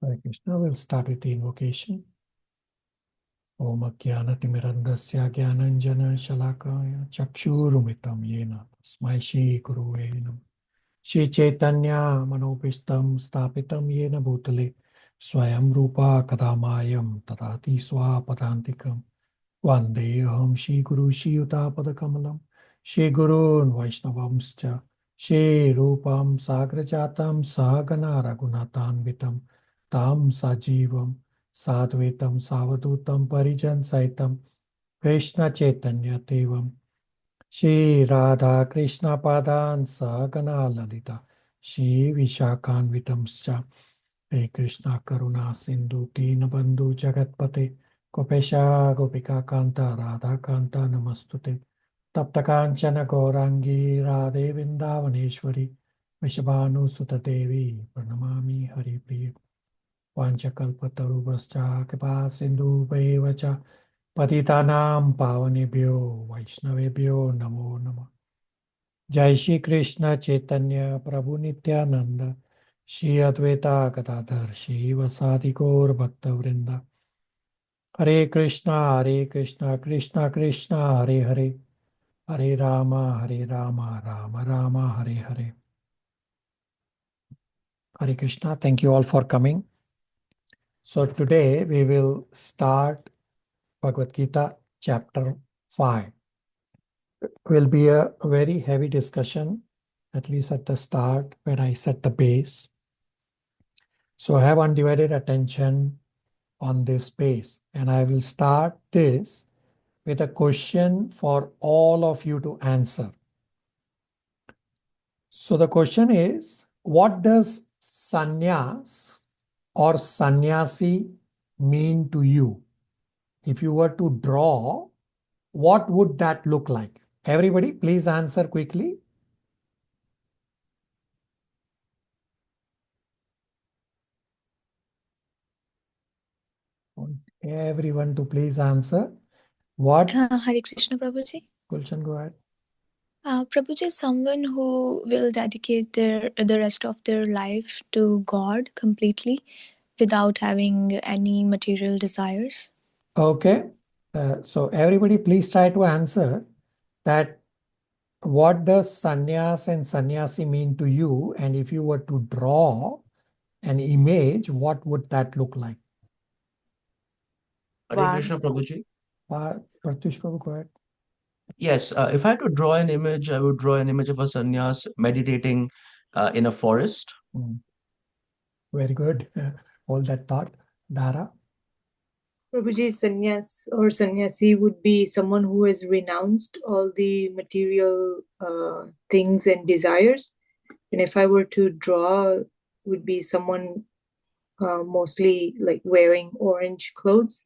Hare Krishna. We'll start with the invocation. Om Ajnana-timirandasya Jnananjana Shalakaya Chakshurumitam Yena Tasmai Shri Guruve Namah. Shri Chaitanya Manopistam Stapitam Yena Bhutale Swayam Rupa Kadamayam Tadati Swapadantikam Vandeham Shri Guru Shri Yuta Shri Gurun Vaishnavamscha Shri Rupam Sagrajatam Sahagana Raghunatanvitam Tam Sajivam Sadvetam Savadutam Parijan Saitam Krishna Chaitanya Devam Shri Radha Krishna Padan Sahagana Lalita Shri Vishakhanvitamscha Hare Krishna Karuna Sindhu Dinabandhu Jagatpate Gopesha Gopika Kanta Radha Kanta Namastute Tapta Kanchana Gaurangi Radhe Vrindavaneshwari Vishabhanu Sutta Devi Pranamami Hari Priya Vanchakalpatarubhascha Kripa Sindhu Vacha Patitanam Pavanebhyo Vaishnavebhyo Namo Namah. Jai Shri Krishna Chaitanya Prabhu Nityananda Shri Advaita Gadadhar Shri Vasadi Gaur Bhakta Vrinda Hare Krishna Krishna Krishna Hare Hare Hare Rama Rama Rama Hare Hare. Hare Krishna. Thank you all for coming. So today we will start Bhagavad Gita chapter 5. It will be a very heavy discussion, at least at the start when I set the base. So have undivided attention on this base. And I will start this with a question for all of you to answer. So the question is, what does sannyas or sannyasi mean to you? If you were to draw, what would that look like? Everybody, please answer quickly. Everyone to please answer. What? Hare Krishna, Prabhuji. Gulshan, go ahead. Prabhuji, someone who will dedicate the rest of their life to God completely without having any material desires. Okay. So everybody please try to answer that. What does sannyas and sannyasi mean to you? And if you were to draw an image, what would that look like? Hare Krishna, Prabhuji. Pratyush Prabhu, go ahead. Yes, if I had to draw an image, I would draw an image of a sannyas meditating in a forest. Very good. Hold that thought. Dara? Prabhuji, sannyas or sannyasi would be someone who has renounced all the material things and desires. And if I were to draw, would be someone mostly like wearing orange clothes.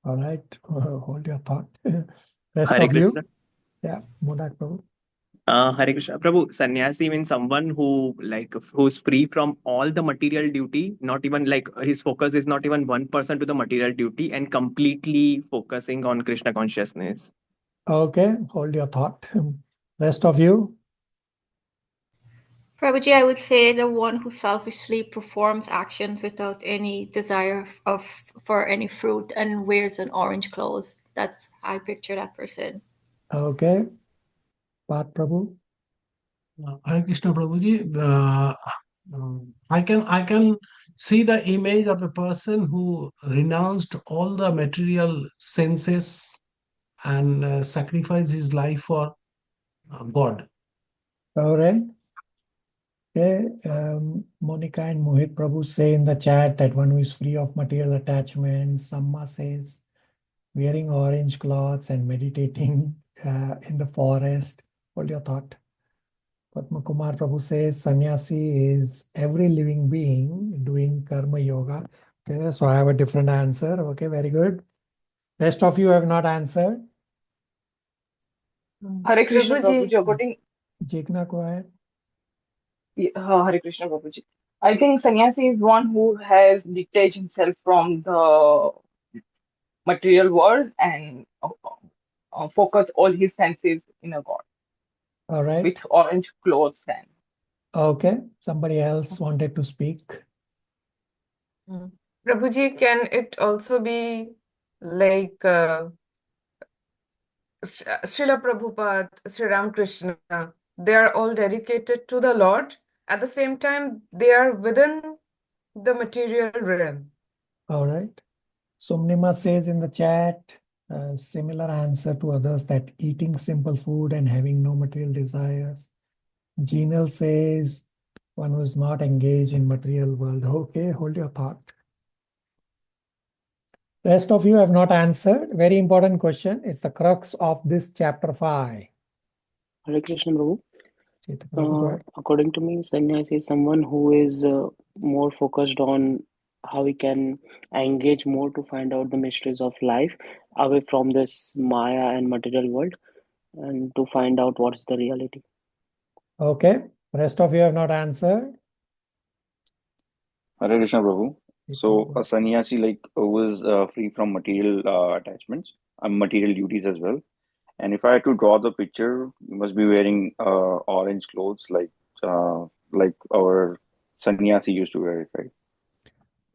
All right. Hold your thought. Rest Hare of you? Krishna. Yeah. Modak Prabhu. Hare Krishna. Prabhu, sannyasi means someone who's free from all the material duty, not even like his focus is not even 1% to the material duty and completely focusing on Krishna consciousness. Okay. Hold your thought. Rest of you? Prabhuji, I would say the one who selfishly performs actions without any desire for any fruit and wears an orange clothes. That's how I picture that person. Okay. Pat Prabhu? Hare Krishna Prabhuji, I can see the image of a person who renounced all the material senses and sacrificed his life for God. All right. Okay. Monica and Mohit Prabhu say in the chat that one who is free of material attachments. Samma says wearing orange clothes and meditating in the forest. Hold your thought. Padma Kumar Prabhu says sannyasi is every living being doing karma yoga. Okay, so I have a different answer. Okay, very good. Rest of you have not answered. Hare Krishna Prabhuji. Prabhuji, according Jigna, go ahead. Hare Krishna Prabhuji. I think sannyasi is one who has detached himself from the material world and focus all his senses in a God. All right. With orange clothes and. Okay. Somebody else wanted to speak. Prabhuji, can it also be like Srila Prabhupada, Sri Ramakrishna? They are all dedicated to the Lord. At the same time, they are within the material realm. All right. Sumnima says in the chat, similar answer to others, that eating simple food and having no material desires. Jinal says one who is not engaged in material world. Okay, hold your thought. Rest of you have not answered. Very important question. It's the crux of this chapter 5. Hare Krishna, Prabhu. Chaitanya Prabhu, go ahead. According to me, sannyasi is someone who is more focused on how he can engage more to find out the mysteries of life away from this Maya and material world and to find out what is the reality. Okay. Rest of you have not answered. Hare Krishna, Prabhu. So Chaitanya. a sannyasi who is free from material attachments and material duties as well. And if I had to draw the picture, you must be wearing orange clothes like our sannyasi used to wear it, right?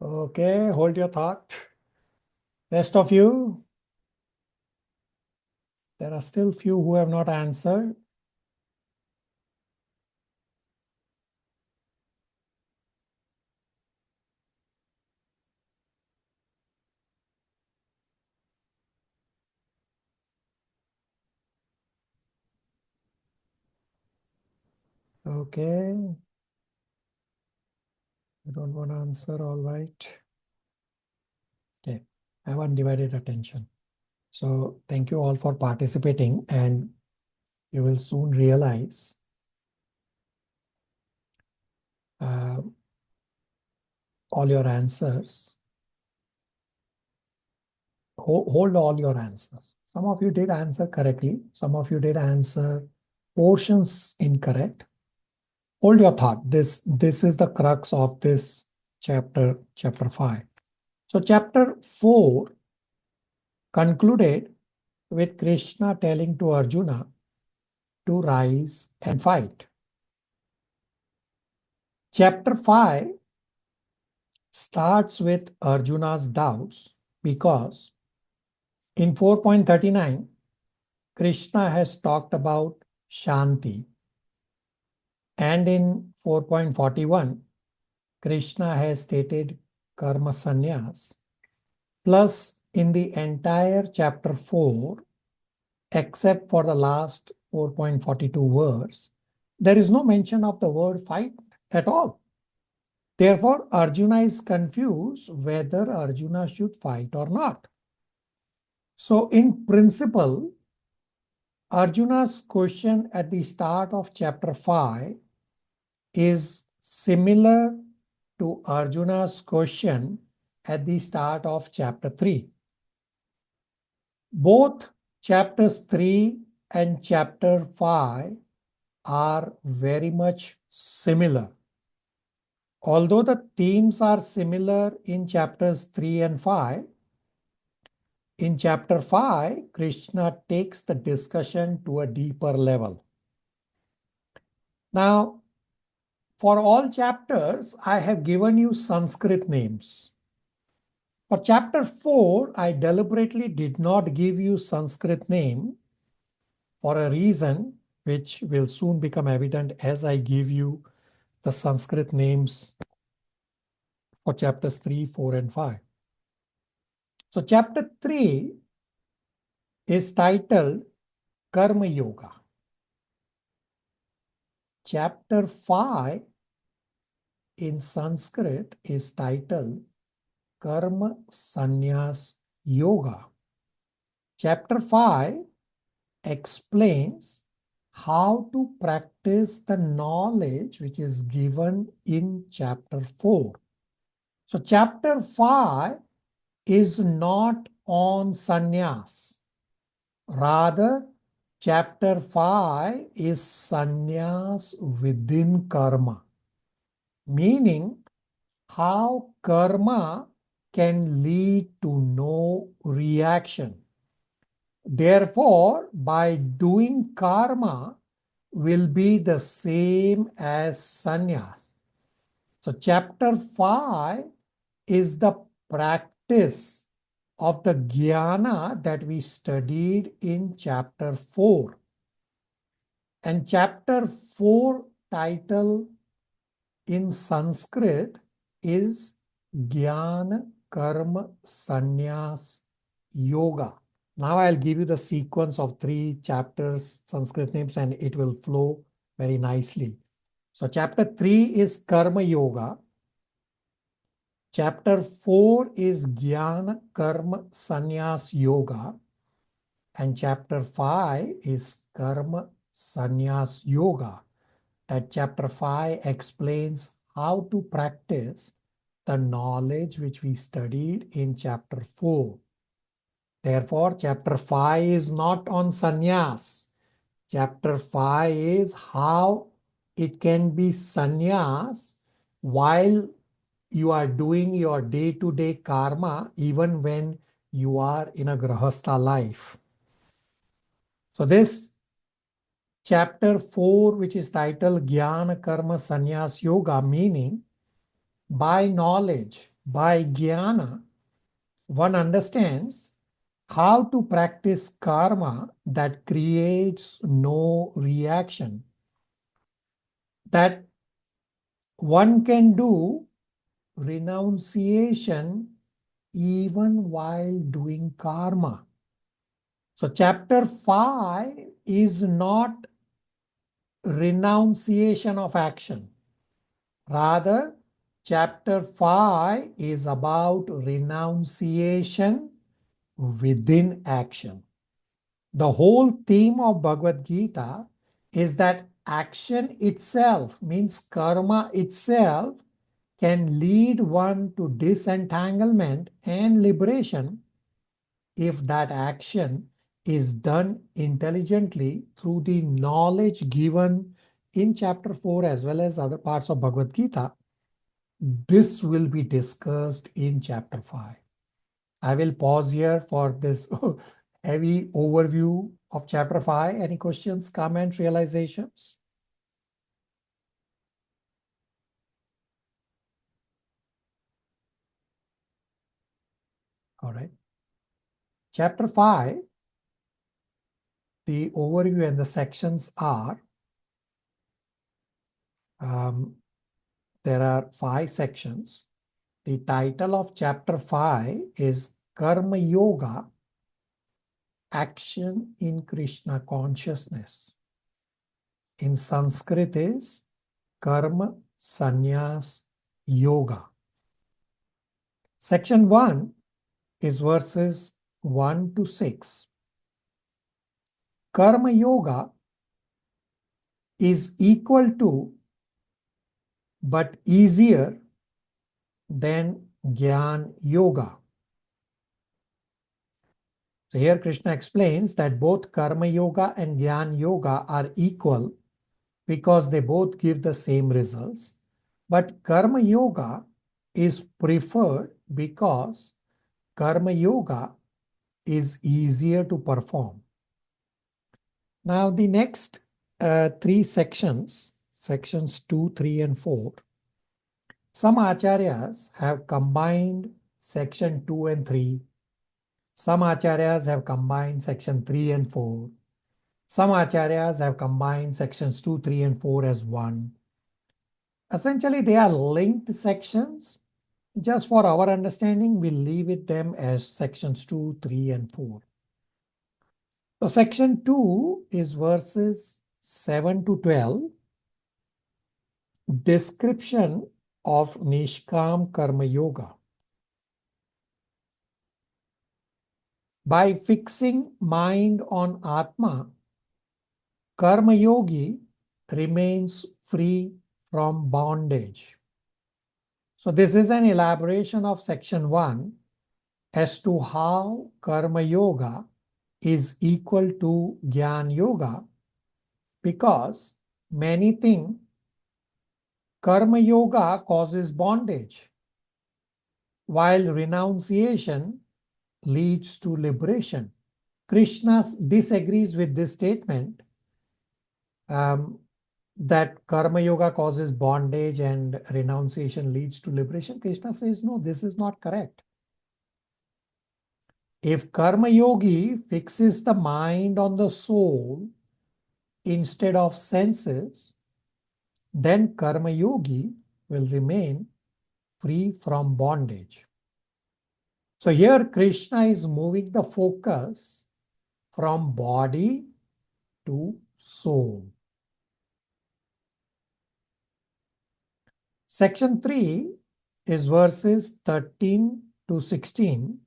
Okay, hold your thought. Rest of you, there are still few who have not answered. Okay. You don't want to answer, all right. Okay, I have undivided attention. So thank you all for participating, and you will soon realize all your answers. Hold all your answers. Some of you did answer correctly. Some of you did answer portions incorrect. Hold your thought. This is the crux of this chapter 5. So chapter 4 concluded with Krishna telling to Arjuna to rise and fight. Chapter 5 starts with Arjuna's doubts because in 4.39, Krishna has talked about Shanti. And in 4.41, Krishna has stated Karma Sannyas. Plus, in the entire chapter 4, except for the last 4.42 verse, there is no mention of the word fight at all. Therefore, Arjuna is confused whether Arjuna should fight or not. So, in principle, Arjuna's question at the start of chapter 5 is similar to Arjuna's question at the start of chapter 3. Both chapters 3 and chapter 5 are very much similar. Although the themes are similar in chapters 3 and 5, in chapter 5, Krishna takes the discussion to a deeper level. Now, for all chapters, I have given you Sanskrit names. For chapter 4, I deliberately did not give you Sanskrit name for a reason which will soon become evident as I give you the Sanskrit names for chapters 3, 4, and 5. So chapter 3 is titled Karma Yoga. Chapter 5 in Sanskrit is titled Karma Sannyas Yoga. Chapter 5 explains how to practice the knowledge which is given in chapter 4. So chapter 5 is not on sannyas. Rather, chapter 5 is sannyas within karma, meaning how karma can lead to no reaction. Therefore, by doing karma will be the same as sannyas. So chapter 5 is the practice of the jnana that we studied in chapter 4. And chapter 4 title in Sanskrit is Jnana Karma Sannyas Yoga. Now I'll give you the sequence of 3 chapters, Sanskrit names, and it will flow very nicely. So chapter 3 is Karma Yoga. Chapter 4 is Jnana Karma Sannyas Yoga. And chapter 5 is Karma Sannyas Yoga. That chapter 5 explains how to practice the knowledge which we studied in chapter 4. Therefore, chapter 5 is not on sannyas. Chapter 5 is how it can be sannyas while you are doing your day-to-day karma, even when you are in a grahastha life. So this chapter 4, which is titled Jnana Karma Sannyas Yoga, meaning by knowledge, by jnana, one understands how to practice karma that creates no reaction. That one can do renunciation even while doing karma. So chapter 5 is not renunciation of action. Rather, chapter 5 is about renunciation within action. The whole theme of Bhagavad Gita is that action itself, means karma itself, can lead one to disentanglement and liberation if that action is done intelligently through the knowledge given in chapter 4 as well as other parts of Bhagavad Gita. This will be discussed in chapter 5. I will pause here for this heavy overview of chapter 5. Any questions, comments, realizations? All right. Chapter 5, the overview and the sections are, there are 5 sections. The title of chapter 5 is Karma Yoga, Action in Krishna Consciousness. In Sanskrit is Karma Sannyas Yoga. Section 1 is verses 1 to 6. Karma Yoga is equal to but easier than Jnana Yoga. So here Krishna explains that both Karma Yoga and Jnana Yoga are equal because they both give the same results. But Karma Yoga is preferred because Karma Yoga is easier to perform. Now the next 3 sections, sections 2, 3, and 4, some acharyas have combined section 2 and 3. Some acharyas have combined section 3 and 4. Some acharyas have combined sections 2, 3, and 4 as one. Essentially, they are linked sections. Just for our understanding, we'll leave it them as sections 2, 3, and 4. So section 2 is verses 7 to 12. Description of Nishkam Karma Yoga. By fixing mind on Atma, Karma Yogi remains free from bondage. So this is an elaboration of section 1 as to how Karma Yoga is equal to Jnana Yoga, because many think Karma Yoga causes bondage, while renunciation leads to liberation. Krishna disagrees with this statement. that karma yoga causes bondage and renunciation leads to liberation? Krishna says, no, this is not correct. If karma yogi fixes the mind on the soul instead of senses, then karma yogi will remain free from bondage. So here Krishna is moving the focus from body to soul. Section 3 is verses 13 to 16.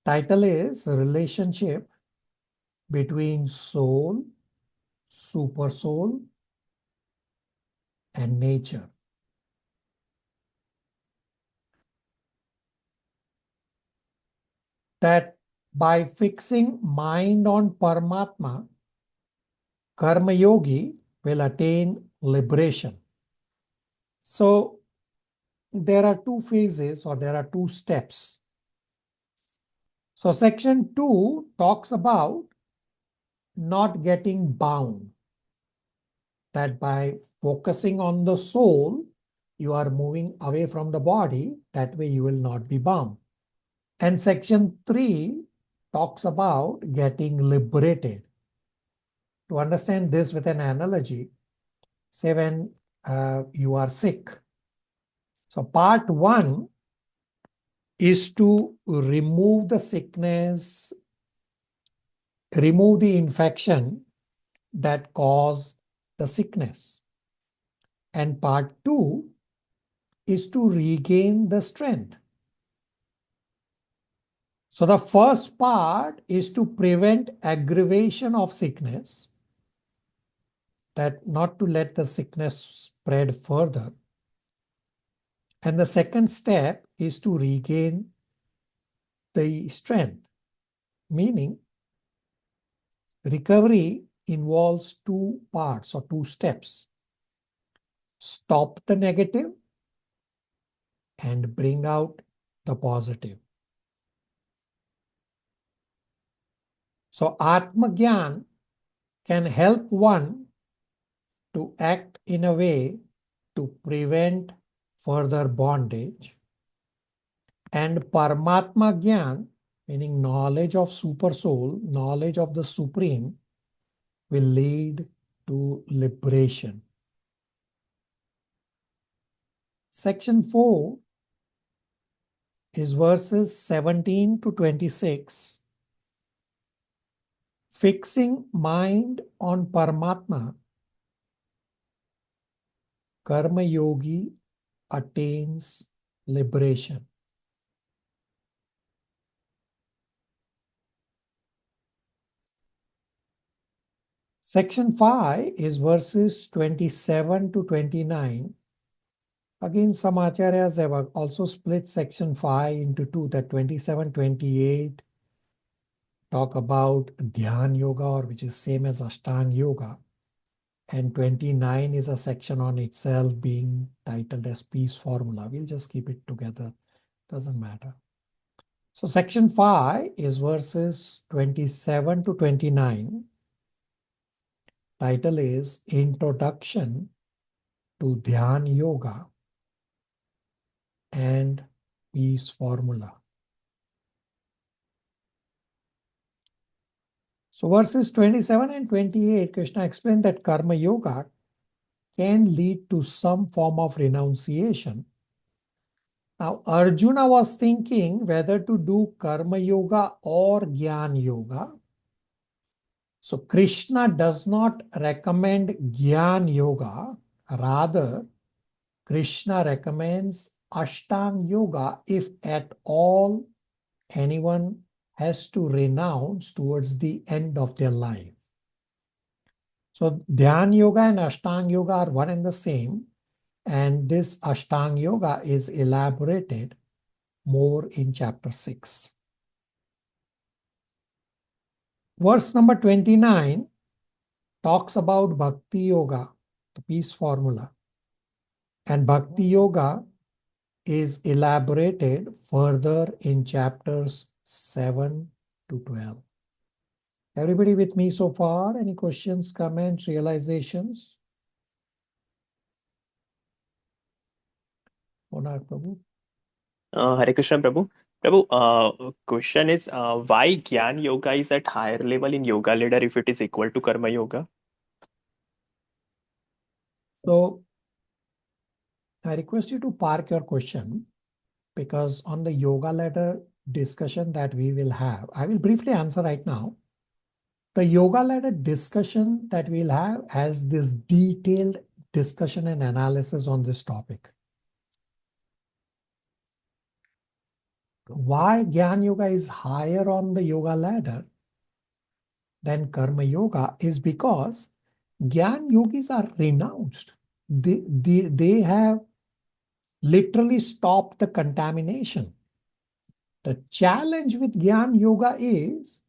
Title is Relationship between Soul, Super Soul, and Nature. That by fixing mind on Paramatma, Karma Yogi will attain liberation. So there are two phases, or there are two steps. So section 2 talks about not getting bound. That by focusing on the soul, you are moving away from the body. That way you will not be bound. And section 3 talks about getting liberated. To understand this with an analogy, say when you are sick. So part 1 is to remove the sickness, remove the infection that caused the sickness. And part 2 is to regain the strength. So the first part is to prevent aggravation of sickness, that not to let the sickness spread further. And the second step is to regain the strength, meaning recovery involves two parts or two steps. Stop the negative and bring out the positive. So Atma Gyan can help one to act in a way to prevent further bondage. And Paramatma Gyan, meaning knowledge of Super Soul, knowledge of the Supreme, will lead to liberation. Section 4 is verses 17 to 26. Fixing mind on Paramatma, Karma Yogi attains liberation. Section 5 is verses 27 to 29. Again, some acharyas have also split section 5 into two, that 27, 28 talk about Dhyan Yoga, or which is same as Ashtanga Yoga. And 29 is a section on itself being titled as Peace Formula. We'll just keep it together. Doesn't matter. So section 5 is verses 27 to 29. Title is Introduction to Dhyan Yoga and Peace Formula. So verses 27 and 28, Krishna explained that Karma Yoga can lead to some form of renunciation. Now, Arjuna was thinking whether to do Karma Yoga or Jnana Yoga. So Krishna does not recommend Jnana Yoga. Rather, Krishna recommends Ashtanga Yoga if at all anyone has to renounce towards the end of their life. So Dhyan Yoga and Ashtanga Yoga are one and the same. And this Ashtanga Yoga is elaborated more in chapter 6. Verse number 29 talks about Bhakti Yoga, the peace formula. And Bhakti Yoga is elaborated further in chapters 7 to 12. Everybody with me so far? Any questions, comments, realizations? Onar Prabhu. Hare Krishna, Prabhu. Prabhu, question is why Gyan Yoga is at higher level in Yoga ladder if it is equal to Karma Yoga? So I request you to park your question, because on the yoga ladder discussion that we will have, I will briefly answer right now. The yoga ladder discussion that we'll have has this detailed discussion and analysis on this topic. Why Gyan Yoga is higher on the yoga ladder than Karma Yoga is because Gyan Yogis are renounced. They have literally stopped the contamination. The challenge with Gyan Yoga is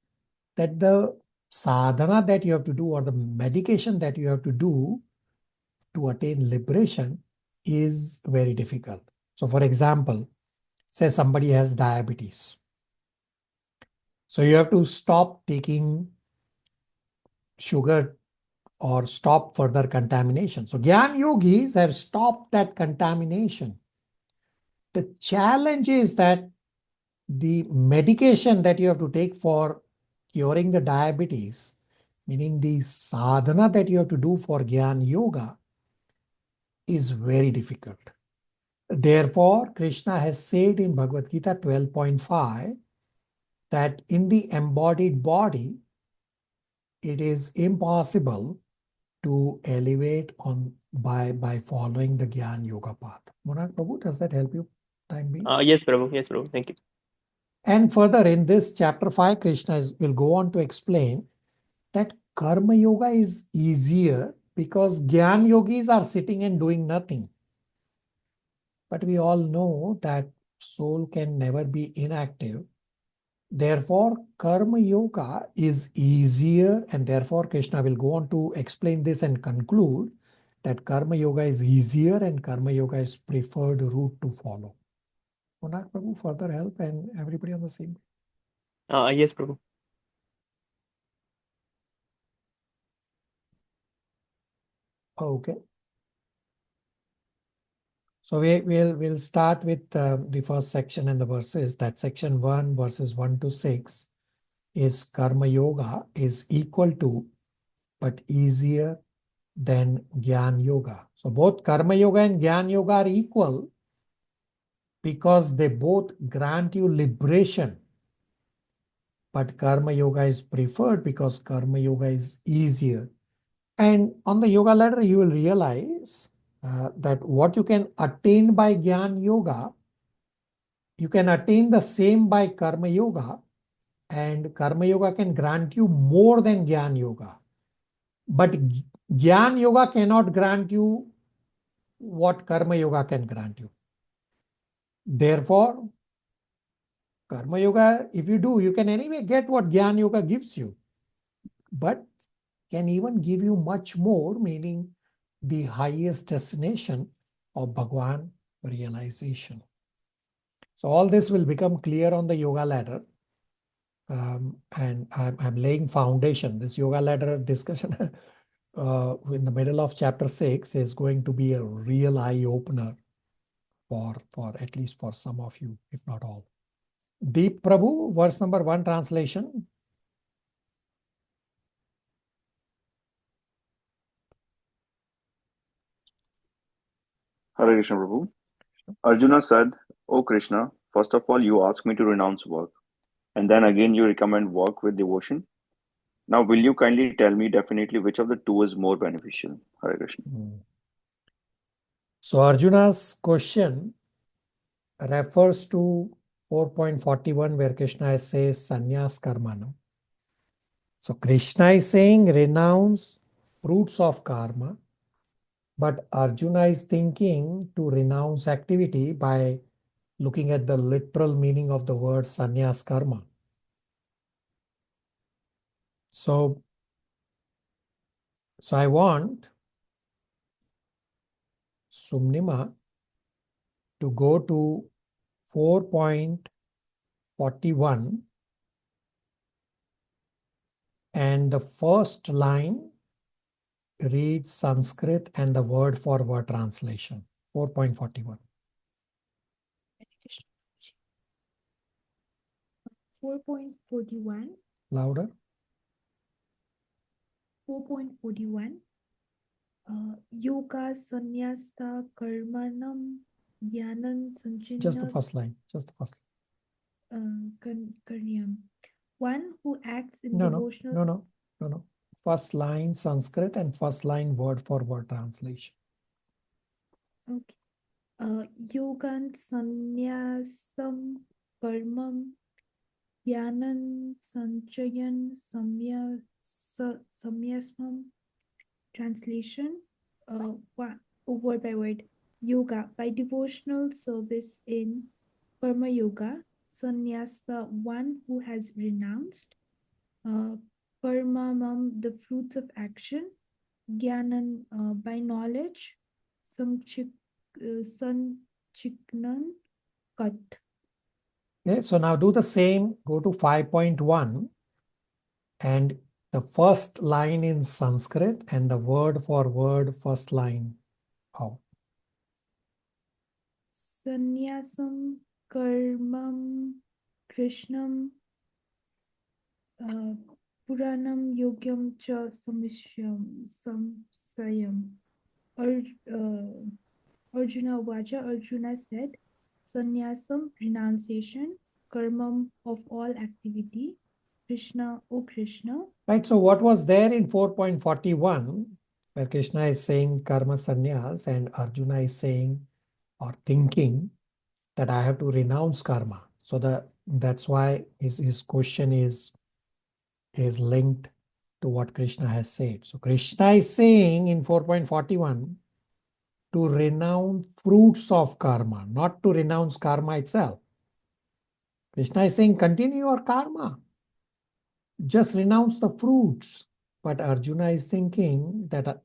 that the sadhana that you have to do, or the medication that you have to do to attain liberation, is very difficult. So for example, say somebody has diabetes. So you have to stop taking sugar or stop further contamination. So Gyan Yogis have stopped that contamination. The challenge is that the medication that you have to take for curing the diabetes, meaning the sadhana that you have to do for Gyan Yoga, is very difficult. Therefore, Krishna has said in Bhagavad Gita 12.5 that in the embodied body, it is impossible to elevate on by following the Gyan Yoga path. Monarch Prabhu, does that help you? Time being? Yes, Prabhu. Yes, Prabhu. Thank you. And further in this chapter 5, Krishna will go on to explain that Karma Yoga is easier because Gyan Yogis are sitting and doing nothing. But we all know that soul can never be inactive. Therefore, Karma Yoga is easier, and therefore Krishna will go on to explain this and conclude that Karma Yoga is easier and Karma Yoga is preferred route to follow. Monarch Prabhu, further help and everybody on the same. Yes, Prabhu. Okay. So we'll start with the first section and the verses. That section 1, verses 1 to 6 is Karma Yoga is equal to but easier than Gyan Yoga. So both Karma Yoga and Gyan Yoga are equal because they both grant you liberation. But Karma Yoga is preferred because Karma Yoga is easier. And on the yoga ladder, you will realize that what you can attain by Gyan Yoga, you can attain the same by Karma Yoga, and Karma Yoga can grant you more than Gyan Yoga. But Gyan Yoga cannot grant you what Karma Yoga can grant you. Therefore, Karma Yoga, if you do, you can anyway get what Gyan Yoga gives you, but can even give you much more, meaning the highest destination of Bhagwan realization. So all this will become clear on the yoga ladder. And I'm laying foundation. This yoga ladder discussion in the middle of chapter 6 is going to be a real eye-opener for at least for some of you, if not all. Deep Prabhu, verse number 1 translation. Hare Krishna, Prabhu. Arjuna said, "O Krishna, first of all, you ask me to renounce work, and then again you recommend work with devotion. Now, will you kindly tell me definitely which of the two is more beneficial?" Hare Krishna. So Arjuna's question refers to 4.41 where Krishna says sannyas karma. So Krishna is saying renounce fruits of karma, but Arjuna is thinking to renounce activity by looking at the literal meaning of the word sannyas karma. So I want Sumnima to go to 4.41 and the first line reads Sanskrit and the word for word translation. 4.41. 4.41. Louder. 4.41. Yoga sannyasta karmanam dhyanan sanchina. Just the first line. Just the first Karyam. One who acts in line. devotional. No. First line Sanskrit and first line word for word translation. Okay. Yogan sannyasam karmam dhyanan sanchayan samyasmam. Translation, word by word. Yoga, by devotional service in Karma Yoga. Sannyasa, one who has renounced. Karmamam, the fruits of action. Gyanan, by knowledge. Sanchiknan, kat. Okay, so now do the same. Go to 5.1 and the first line in Sanskrit and the word for word first line. How? Sannyasam karmam krishnam puranam yogyam cha samsayam. Arjuna Vacha, Arjuna said, Sannyasam, renunciation, karmam of all activity, Krishna, O Krishna. Right, so what was there in 4.41 where Krishna is saying karma sannyas and Arjuna is saying or thinking that I have to renounce karma. So that's why his question is linked to what Krishna has said. So Krishna is saying in 4.41 to renounce fruits of karma, not to renounce karma itself. Krishna is saying continue your karma. Just renounce the fruits. But Arjuna is thinking that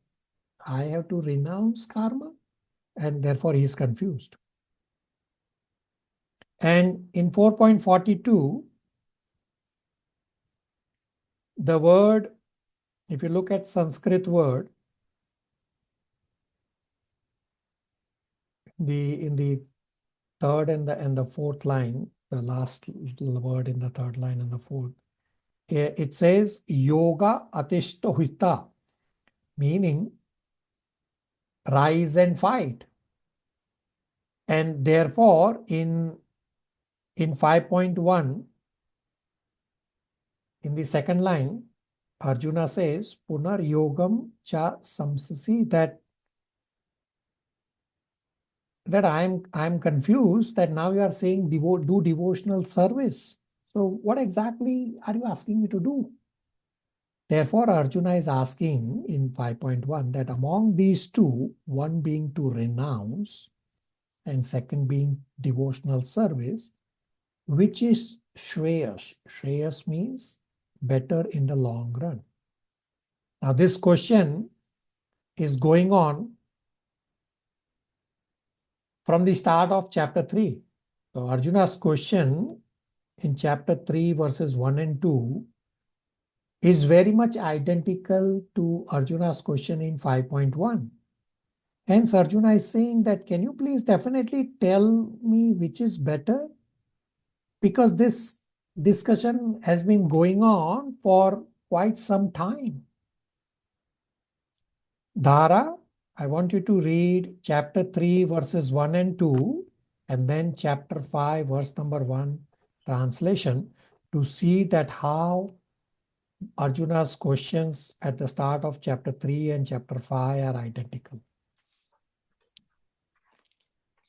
I have to renounce karma, and therefore he is confused. And in 4.42, the word, if you look at Sanskrit word, in the third and the fourth line, the last word in the third line and the fourth, it says yoga atishtohita, meaning rise and fight. And therefore in 5.1, in the second line, Arjuna says punar yogam cha samsasi, that I'm confused that now you are saying do devotional service. So what exactly are you asking me to do? Therefore, Arjuna is asking in 5.1 that among these two, one being to renounce and second being devotional service, which is Shreyas? Shreyas means better in the long run. Now this question is going on from the start of chapter 3. So Arjuna's question in chapter 3 verses 1 and 2 is very much identical to Arjuna's question in 5.1. Hence Arjuna is saying that can you please definitely tell me which is better? Because this discussion has been going on for quite some time. Dhara, I want you to read chapter 3 verses 1 and 2 and then chapter 5 verse number 1 translation to see that how Arjuna's questions at the start of chapter 3 and chapter 5 are identical.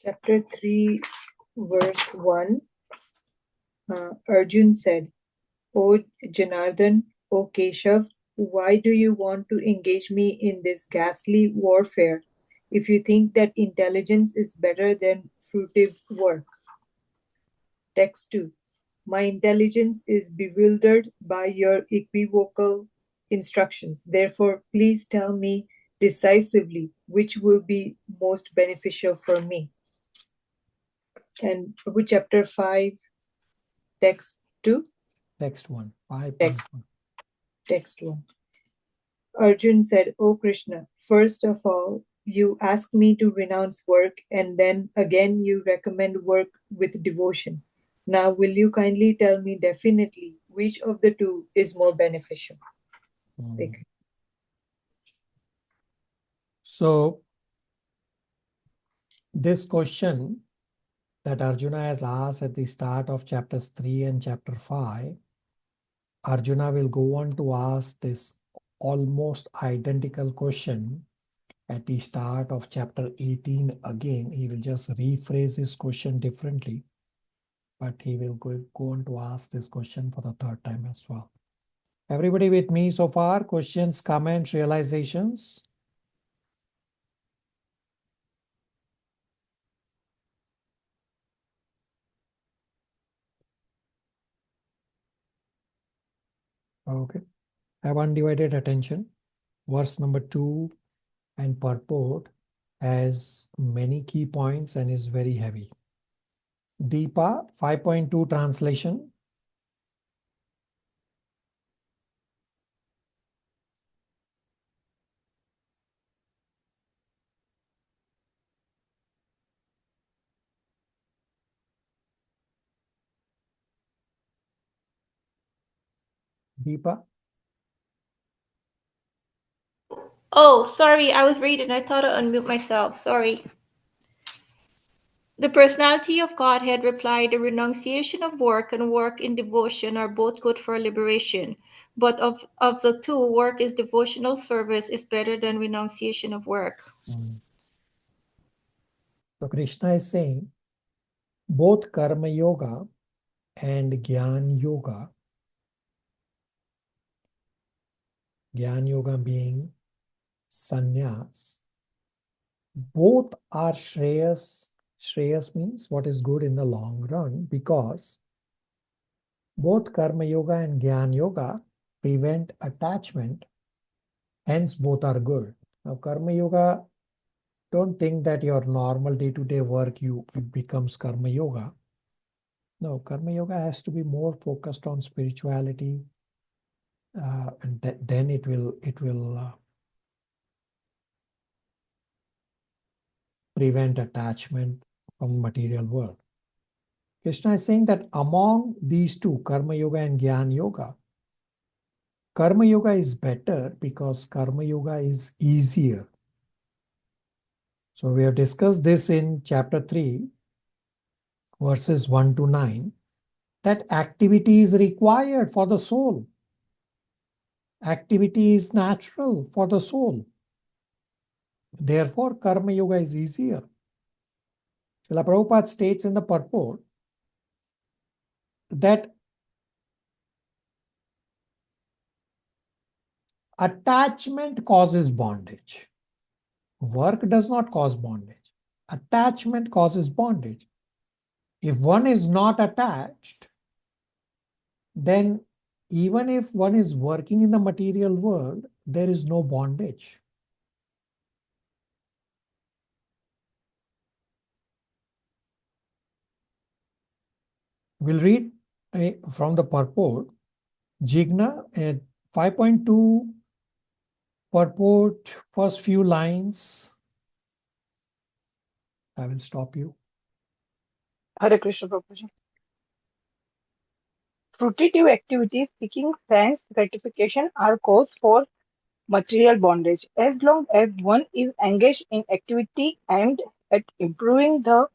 Chapter 3, verse 1, Arjun said, O Janardhan, O Keshav, why do you want to engage me in this ghastly warfare if you think that intelligence is better than fruitive work? Text 2. My intelligence is bewildered by your equivocal instructions. Therefore, please tell me decisively which will be most beneficial for me. And Prabhu, chapter 5, text 2. Text 1, 5.1. Text. text one. Arjun said, "O Krishna, first of all, you ask me to renounce work, and then again you recommend work with devotion. Now, will you kindly tell me definitely which of the two is more beneficial?" Like, So, this question that Arjuna has asked at the start of chapters 3 and chapter 5, Arjuna will go on to ask this almost identical question at the start of chapter 18 again. He will just rephrase his question differently, but he will go on to ask this question for the third time as well. Everybody with me so far? Questions, comments, realizations? Okay. Have undivided attention. Verse number 2 and purport has many key points and is very heavy. Deepa, 5.2 translation. Deepa. Oh, sorry, I was reading. I thought I unmute myself. Sorry. The personality of Godhead replied, "The renunciation of work and work in devotion are both good for liberation. But of the two, work is devotional service is better than renunciation of work." So Krishna is saying both Karma Yoga and Gyan Yoga, Gyan Yoga being sannyas, both are Shreyas. Shreyas means what is good in the long run, because both Karma Yoga and Gyan Yoga prevent attachment, hence both are good. Now Karma Yoga, don't think that your normal day-to-day work it becomes Karma Yoga. No, Karma Yoga has to be more focused on spirituality, and then it will prevent attachment from material world. Krishna is saying that among these two, Karma Yoga and Gyan Yoga, Karma Yoga is better because Karma Yoga is easier. So we have discussed this in chapter 3, verses 1 to 9, that activity is required for the soul. Activity is natural for the soul. Therefore, Karma Yoga is easier. Srila Prabhupada states in the purport that attachment causes bondage. Work does not cause bondage. Attachment causes bondage. If one is not attached, then even if one is working in the material world, there is no bondage. We'll read from the purport. Jigna at 5.2 purport, first few lines. I will stop you. Hare Krishna Prabhuji. Fruitive activities seeking sense gratification are cause for material bondage. As long as one is engaged in activity aimed at improving the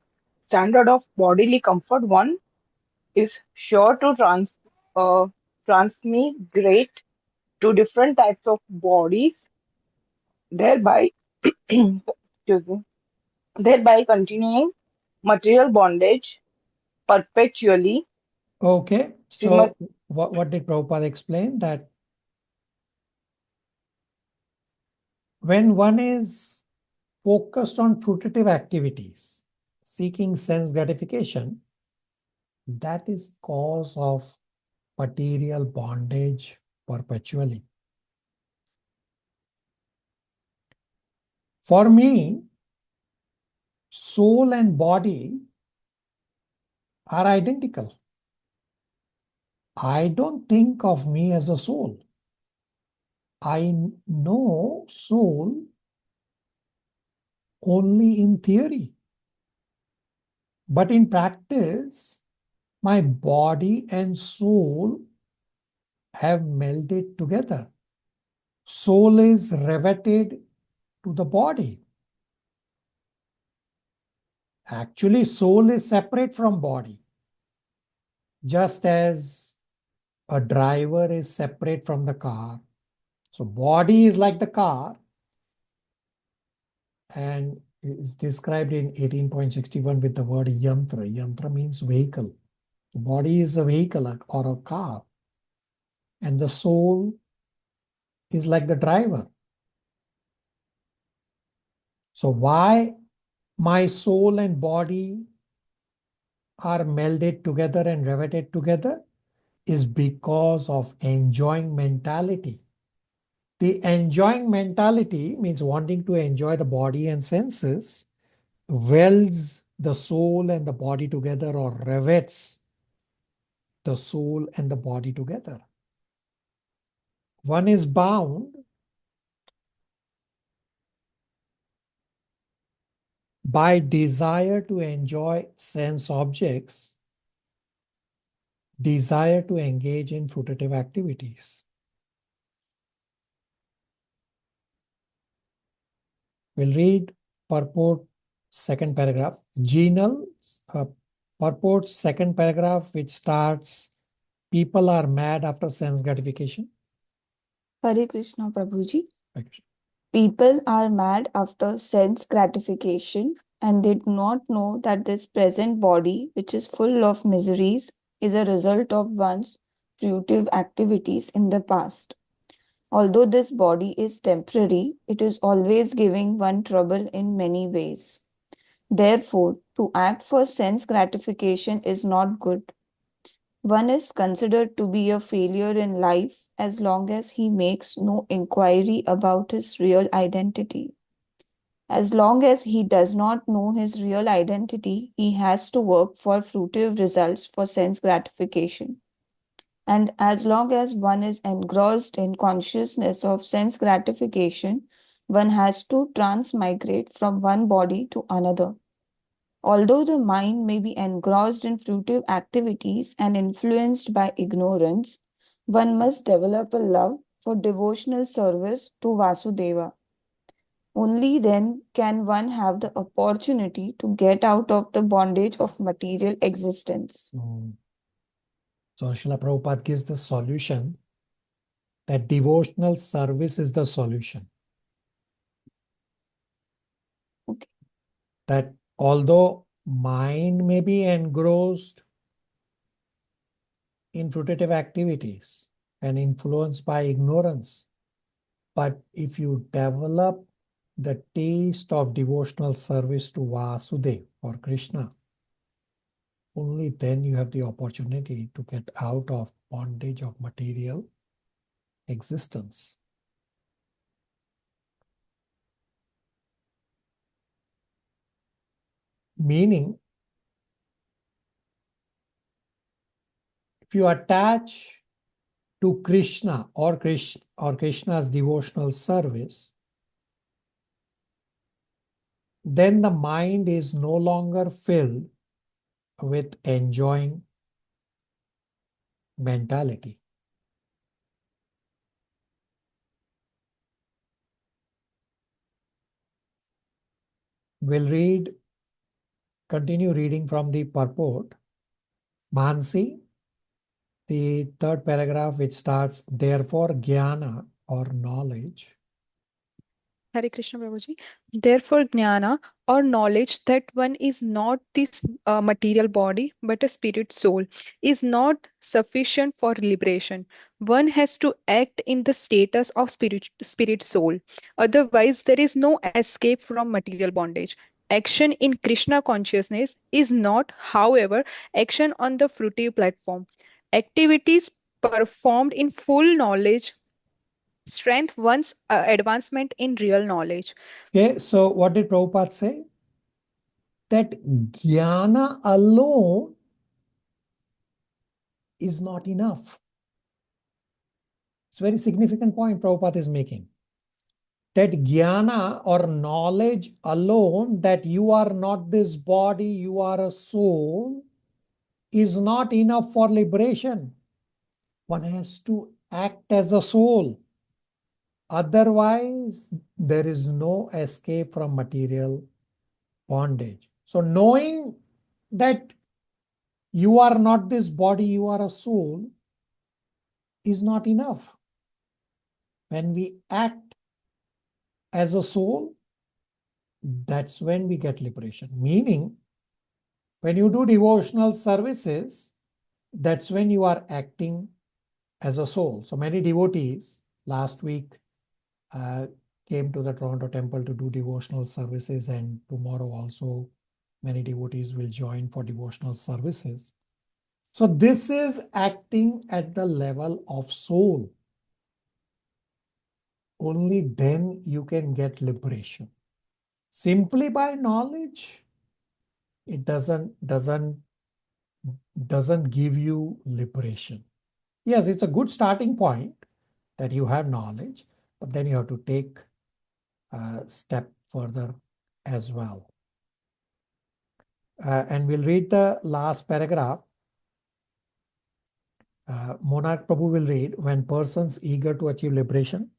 standard of bodily comfort, one is sure to transmigrate to different types of bodies, thereby excuse me, thereby continuing material bondage perpetually. Okay, Srimad, so what did Prabhupada explain? That when one is focused on fruitive activities, seeking sense gratification, that is cause of material bondage perpetually. For me, soul and body are identical. I don't think of me as a soul. I know soul only in theory. But in practice, my body and soul have melded together. Soul is riveted to the body. Actually, soul is separate from body. Just as a driver is separate from the car. So body is like the car and is described in 18.61 with the word yantra. Yantra means vehicle. The body is a vehicle or a car. And the soul is like the driver. So why my soul and body are melded together and riveted together is because of enjoying mentality. The enjoying mentality means wanting to enjoy the body and senses, welds the soul and the body together or rivets the soul and the body together. One is bound by desire to enjoy sense objects, desire to engage in fruitive activities. We'll read purport second paragraph. Genal purport second paragraph, which starts, people are mad after sense gratification. Hare Krishna, Prabhuji. Hare Krishna. People are mad after sense gratification, and they do not know that this present body, which is full of miseries, is a result of one's fruitive activities in the past. Although this body is temporary, it is always giving one trouble in many ways. Therefore, to act for sense gratification is not good. One is considered to be a failure in life as long as he makes no inquiry about his real identity. As long as he does not know his real identity, he has to work for fruitive results for sense gratification. And as long as one is engrossed in consciousness of sense gratification, one has to transmigrate from one body to another. Although the mind may be engrossed in fruitive activities and influenced by ignorance, one must develop a love for devotional service to Vasudeva. Only then can one have the opportunity to get out of the bondage of material existence. So Srila Prabhupada gives the solution that devotional service is the solution. Okay. That although mind may be engrossed in fruitive activities and influenced by ignorance, but if you develop the taste of devotional service to Vasudeva or Krishna, only then you have the opportunity to get out of bondage of material existence. Meaning, if you attach to Krishna or Krishna's devotional service, then the mind is no longer filled with enjoying mentality. We'll continue reading from the purport. Mansi, the third paragraph, which starts, therefore jnana or knowledge. Hare Krishna Prabhuji. Therefore, jnana or knowledge that one is not this material body but a spirit soul is not sufficient for liberation. One has to act in the status of spirit soul. Otherwise, there is no escape from material bondage. Action in Krishna consciousness is not, however, action on the fruitive platform. Activities performed in full knowledge strength one's advancement in real knowledge. Okay, so what did Prabhupada say? That jnana alone is not enough. It's a very significant point Prabhupada is making. That jnana or knowledge alone that you are not this body, you are a soul, is not enough for liberation. One has to act as a soul. Otherwise, there is no escape from material bondage. So knowing that you are not this body, you are a soul, is not enough. When we act as a soul, that's when we get liberation. Meaning, when you do devotional services, that's when you are acting as a soul. So many devotees last week came to the Toronto temple to do devotional services, and tomorrow also many devotees will join for devotional services. So this is acting at the level of soul. Only then you can get liberation. Simply by knowledge, it doesn't give you liberation. Yes, it's a good starting point that you have knowledge, but then you have to take a step further as well. And we'll read the last paragraph. Monarch Prabhu will read, when persons eager to achieve liberation.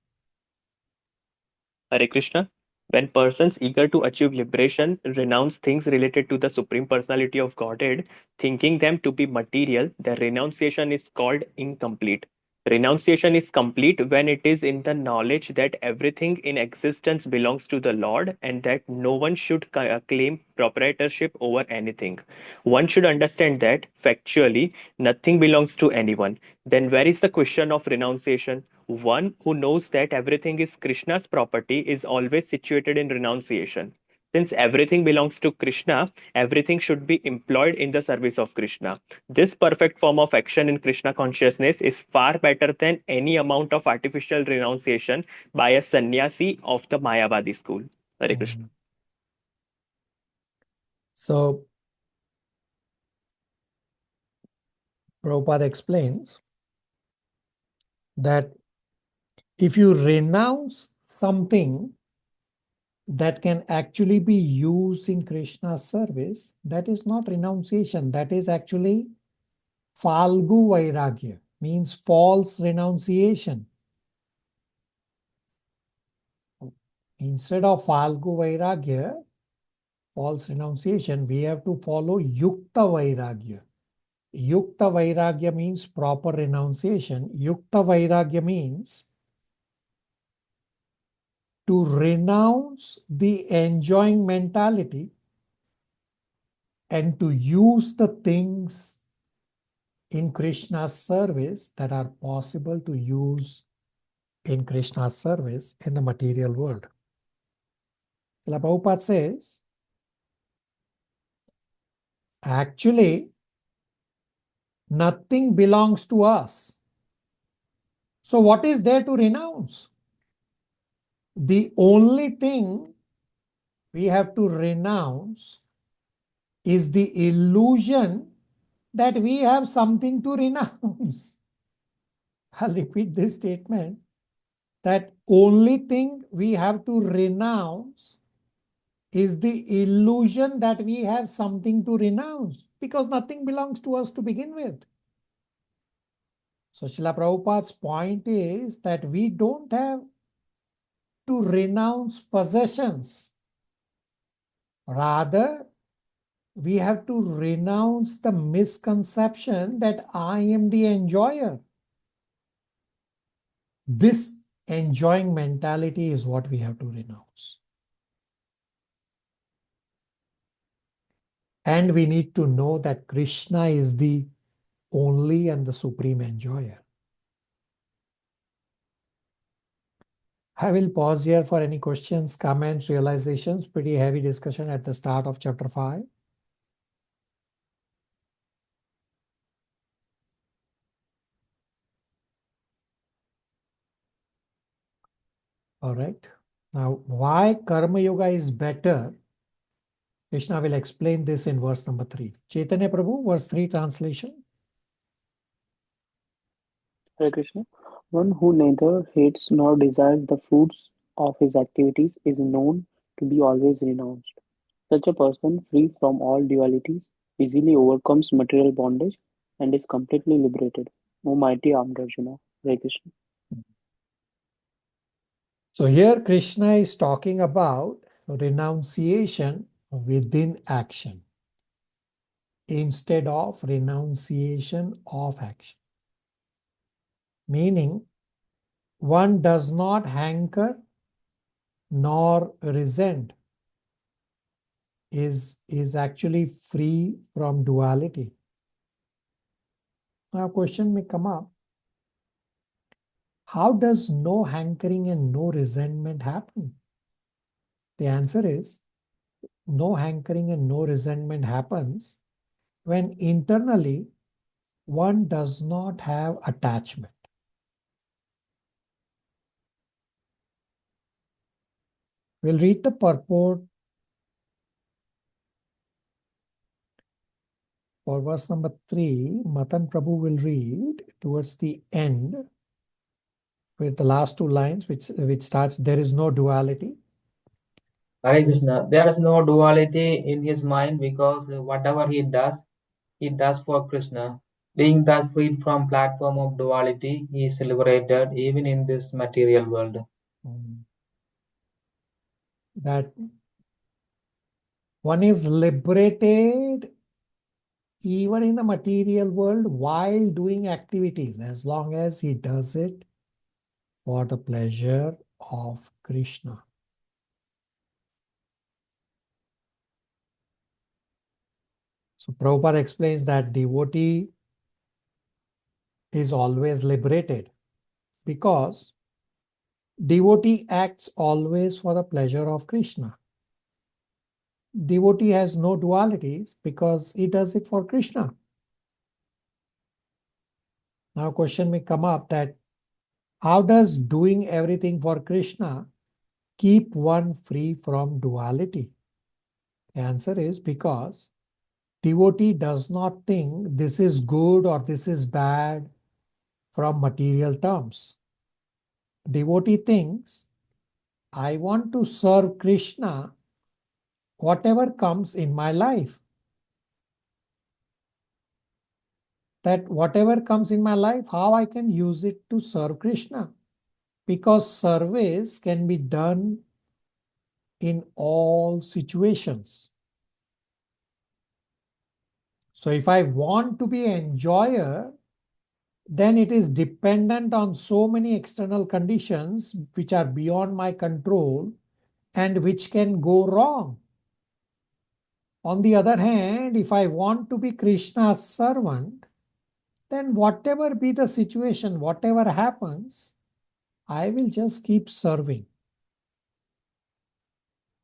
Hare Krishna. When persons eager to achieve liberation renounce things related to the Supreme Personality of Godhead, thinking them to be material, their renunciation is called incomplete. Renunciation is complete when it is in the knowledge that everything in existence belongs to the Lord and that no one should claim proprietorship over anything. One should understand that, factually, nothing belongs to anyone. Then where is the question of renunciation? One who knows that everything is Krishna's property is always situated in renunciation. Since everything belongs to Krishna, everything should be employed in the service of Krishna. This perfect form of action in Krishna consciousness is far better than any amount of artificial renunciation by a sannyasi of the Mayavadi school. Hare Krishna. So, Prabhupada explains that if you renounce something that can actually be used in Krishna's service, that is not renunciation. That is actually Falgu Vairagya, means false renunciation. Instead of Falgu Vairagya, false renunciation, we have to follow Yukta Vairagya. Yukta Vairagya means proper renunciation. Yukta Vairagya means to renounce the enjoying mentality and to use the things in Krishna's service that are possible to use in Krishna's service in the material world. Prabhupada says, actually, nothing belongs to us. So what is there to renounce? The only thing we have to renounce is the illusion that we have something to renounce. I'll repeat this statement, that only thing we have to renounce is the illusion that we have something to renounce, because nothing belongs to us to begin with. So Srila Prabhupada's point is that we don't have to renounce possessions. Rather, we have to renounce the misconception that I am the enjoyer. This enjoying mentality is what we have to renounce. And we need to know that Krishna is the only and the supreme enjoyer. I will pause here for any questions, comments, realizations. Pretty heavy discussion at the start of chapter 5. All right. Now, why Karma Yoga is better? Krishna will explain this in verse number 3. Chaitanya Prabhu, verse 3 translation. Hare Krishna. One who neither hates nor desires the fruits of his activities is known to be always renounced. Such a person, free from all dualities, easily overcomes material bondage and is completely liberated. O mighty armed Arjuna, Hare Krishna. So here Krishna is talking about renunciation within action instead of renunciation of action. Meaning, one does not hanker nor resent, is actually free from duality. Now, a question may come up. How does no hankering and no resentment happen? The answer is no hankering and no resentment happens when internally one does not have attachment. We'll read the purport for verse number 3. Matan Prabhu will read towards the end with the last two lines, which starts, there is no duality. Hare Krishna. There is no duality in his mind because whatever he does for Krishna. Being thus freed from platform of duality, he is liberated even in this material world. That one is liberated even in the material world while doing activities, as long as he does it for the pleasure of Krishna. So Prabhupada explains that devotee is always liberated because devotee acts always for the pleasure of Krishna. Devotee has no dualities because he does it for Krishna. Now a question may come up that how does doing everything for Krishna keep one free from duality? The answer is because devotee does not think this is good or this is bad from material terms. Devotee thinks, I want to serve Krishna whatever comes in my life. That whatever comes in my life, how I can use it to serve Krishna. Because service can be done in all situations. So if I want to be an enjoyer, then it is dependent on so many external conditions which are beyond my control and which can go wrong. On the other hand, if I want to be Krishna's servant, then whatever be the situation, whatever happens, I will just keep serving.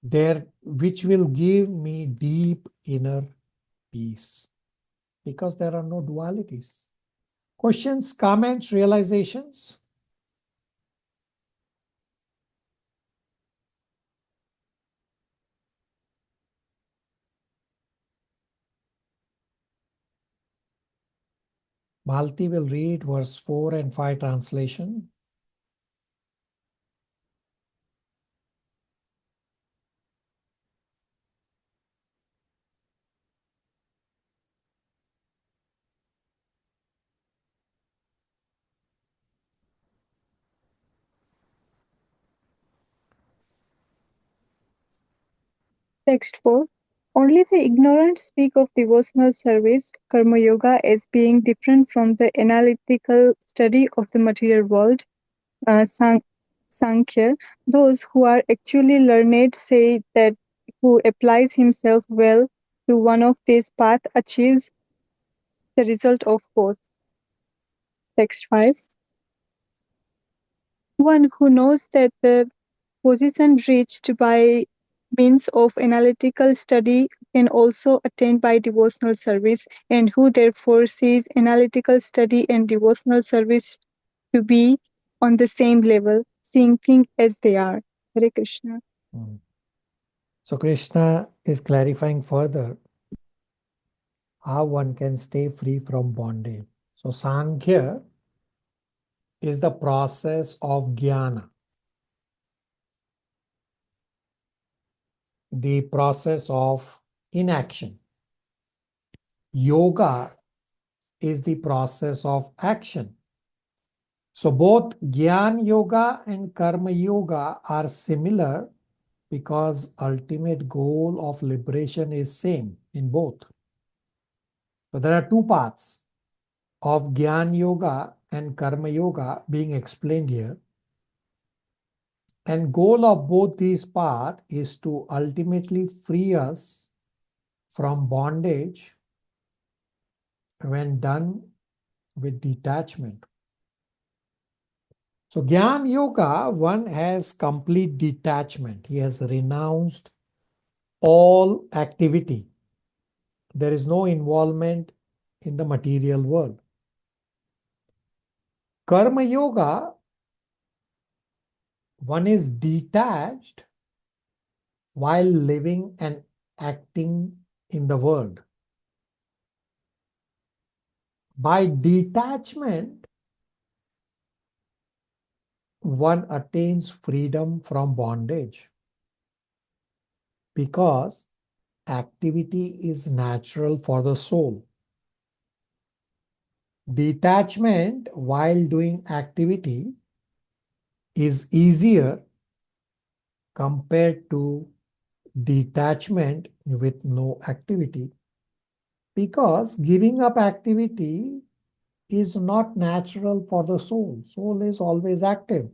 There, which will give me deep inner peace because there are no dualities. Questions, comments, realizations? Malti will read verse 4 and 5 translation. Text 4. Only the ignorant speak of devotional service, Karma Yoga, as being different from the analytical study of the material world, Sankhya. Those who are actually learned say that who applies himself well to one of these paths achieves the result of both. Text 5. One who knows that the position reached by means of analytical study can also attain by devotional service, and who therefore sees analytical study and devotional service to be on the same level, seeing things as they are. Hare Krishna. So Krishna is clarifying further how one can stay free from bondage. So Sankhya is the process of jnana, the process of inaction. Yoga is the process of action. So both Jnana Yoga and Karma Yoga are similar because ultimate goal of liberation is same in both. So there are two paths of Jnana Yoga and Karma Yoga being explained here. And goal of both these paths is to ultimately free us from bondage when done with detachment. So Jnana Yoga, one has complete detachment. He has renounced all activity. There is no involvement in the material world. Karma Yoga, one is detached while living and acting in the world. By detachment, one attains freedom from bondage because activity is natural for the soul. Detachment while doing activity is easier compared to detachment with no activity, because giving up activity is not natural for the soul. Soul is always active.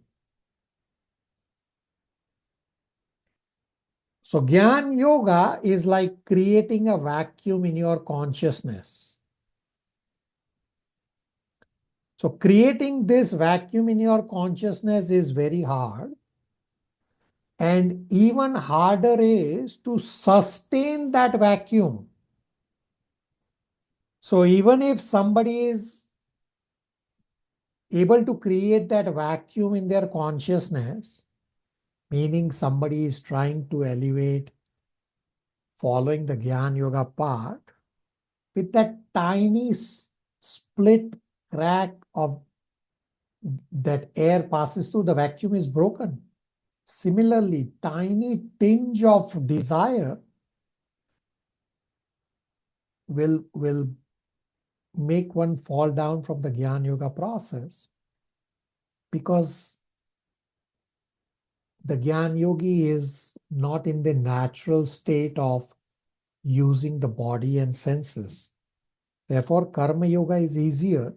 So Jnana Yoga is like creating a vacuum in your consciousness. So creating this vacuum in your consciousness is very hard. And even harder is to sustain that vacuum. So even if somebody is able to create that vacuum in their consciousness, meaning somebody is trying to elevate following the Jnana Yoga path, with that tiny split crack of that air passes through, the vacuum is broken. Similarly, tiny tinge of desire will make one fall down from the Jnana Yoga process, because the Jnana Yogi is not in the natural state of using the body and senses. Therefore, Karma Yoga is easier,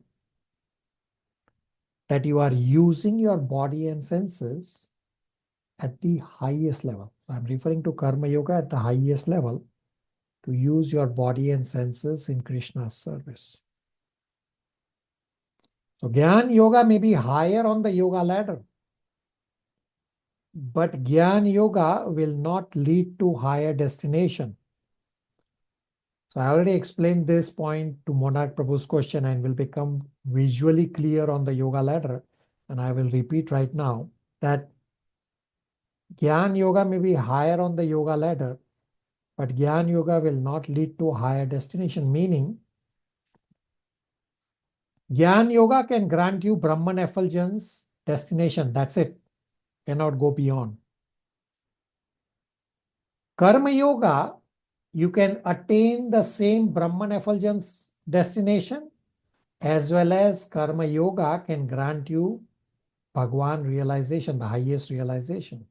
that you are using your body and senses at the highest level. I'm referring to Karma Yoga at the highest level, to use your body and senses in Krishna's service. So Jnana Yoga may be higher on the yoga ladder, but Jnana Yoga will not lead to higher destination. So I already explained this point to Monarch Prabhu's question and will become visually clear on the yoga ladder. And I will repeat right now that Jnana Yoga may be higher on the yoga ladder, but Jnana Yoga will not lead to higher destination. Meaning, Jnana Yoga can grant you Brahman effulgence destination. That's it. Cannot go beyond. Karma Yoga, you can attain the same Brahman effulgence destination, as well as Karma Yoga can grant you Bhagwan realization, the highest realization.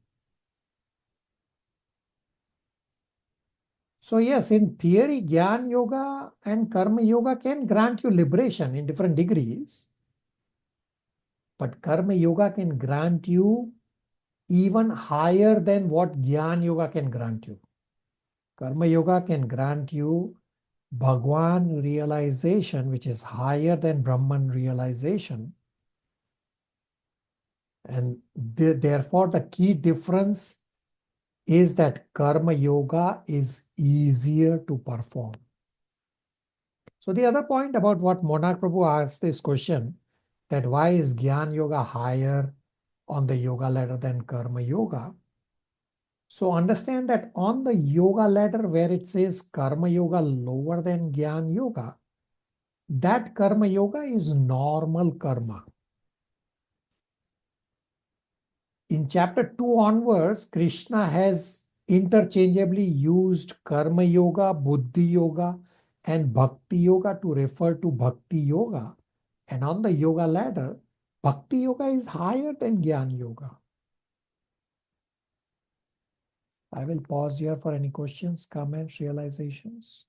So yes, in theory, Jnana Yoga and Karma Yoga can grant you liberation in different degrees. But Karma Yoga can grant you even higher than what Jnana Yoga can grant you. Karma Yoga can grant you Bhagwan realization, which is higher than Brahman realization. And therefore, the key difference is that Karma Yoga is easier to perform. So the other point about what Monarch Prabhu asked this question, that why is Jnana Yoga higher on the yoga ladder than Karma Yoga? So understand that on the yoga ladder where it says Karma Yoga lower than Jnana Yoga, that Karma Yoga is normal karma. In chapter 2 onwards, Krishna has interchangeably used Karma Yoga, Buddhi Yoga, and Bhakti Yoga to refer to Bhakti Yoga. And on the yoga ladder, Bhakti Yoga is higher than Jnana Yoga. I will pause here for any questions, comments, realizations.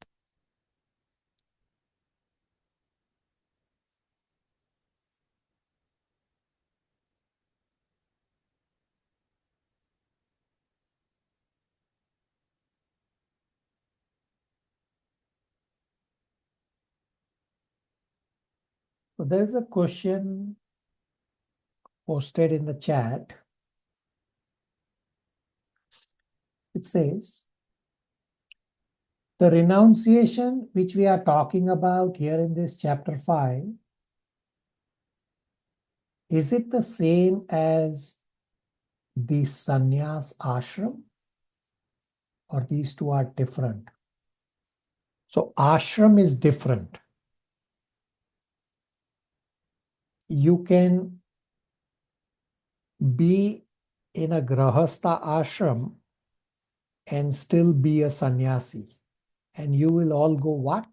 So there's a question posted in the chat. It says, the renunciation which we are talking about here in this chapter 5, is it the same as the sannyas ashram, or these two are different? So ashram is different. You can be in a grahastha ashram and still be a sannyasi. And you will all go, what?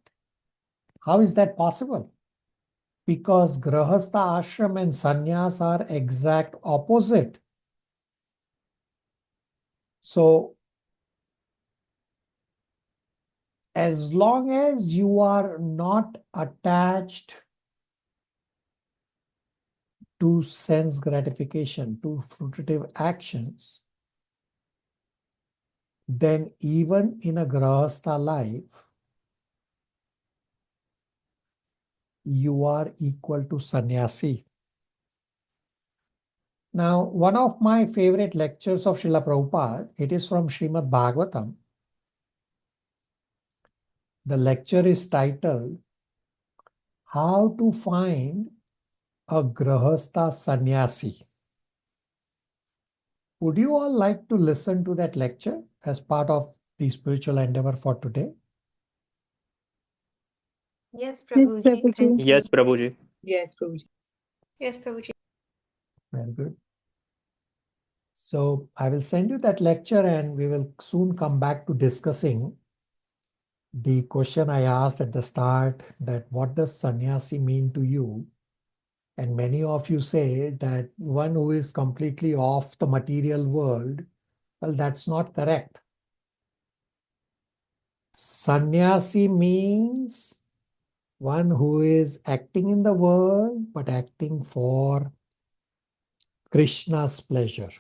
How is that possible? Because grahastha ashram and sannyas are exact opposite. So as long as you are not attached to sense gratification, to fruitive actions, then even in a grahastha life, you are equal to sannyasi. Now, one of my favorite lectures of Srila Prabhupada, it is from Srimad Bhagavatam. The lecture is titled, How to Find a Grahastha Sannyasi. Would you all like to listen to that lecture as part of the spiritual endeavor for today? Yes, Yes, Prabhuji. Prabhuji. Thank you. Yes, Prabhuji. Yes, Prabhuji. Yes, Prabhuji. Very good. So I will send you that lecture and we will soon come back to discussing the question I asked at the start, that what does sannyasi mean to you? And many of you say that one who is completely off the material world. Well, that's not correct. Sannyasi means one who is acting in the world, but acting for Krishna's pleasure.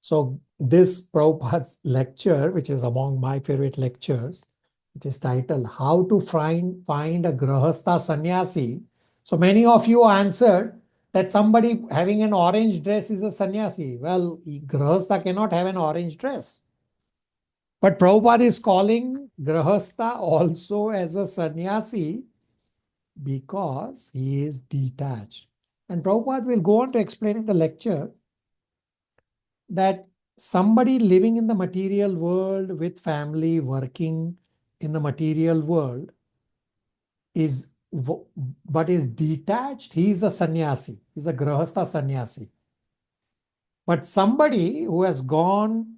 So this Prabhupada's lecture, which is among my favorite lectures, it is titled, How to Find a Grahastha Sannyasi. So many of you answered that somebody having an orange dress is a sannyasi. Well, Grahastha cannot have an orange dress. But Prabhupada is calling Grahastha also as a sannyasi because he is detached. And Prabhupada will go on to explain in the lecture that somebody living in the material world with family, working in the material world is detached. He is a sannyasi. He's a grahastha sannyasi. But somebody who has gone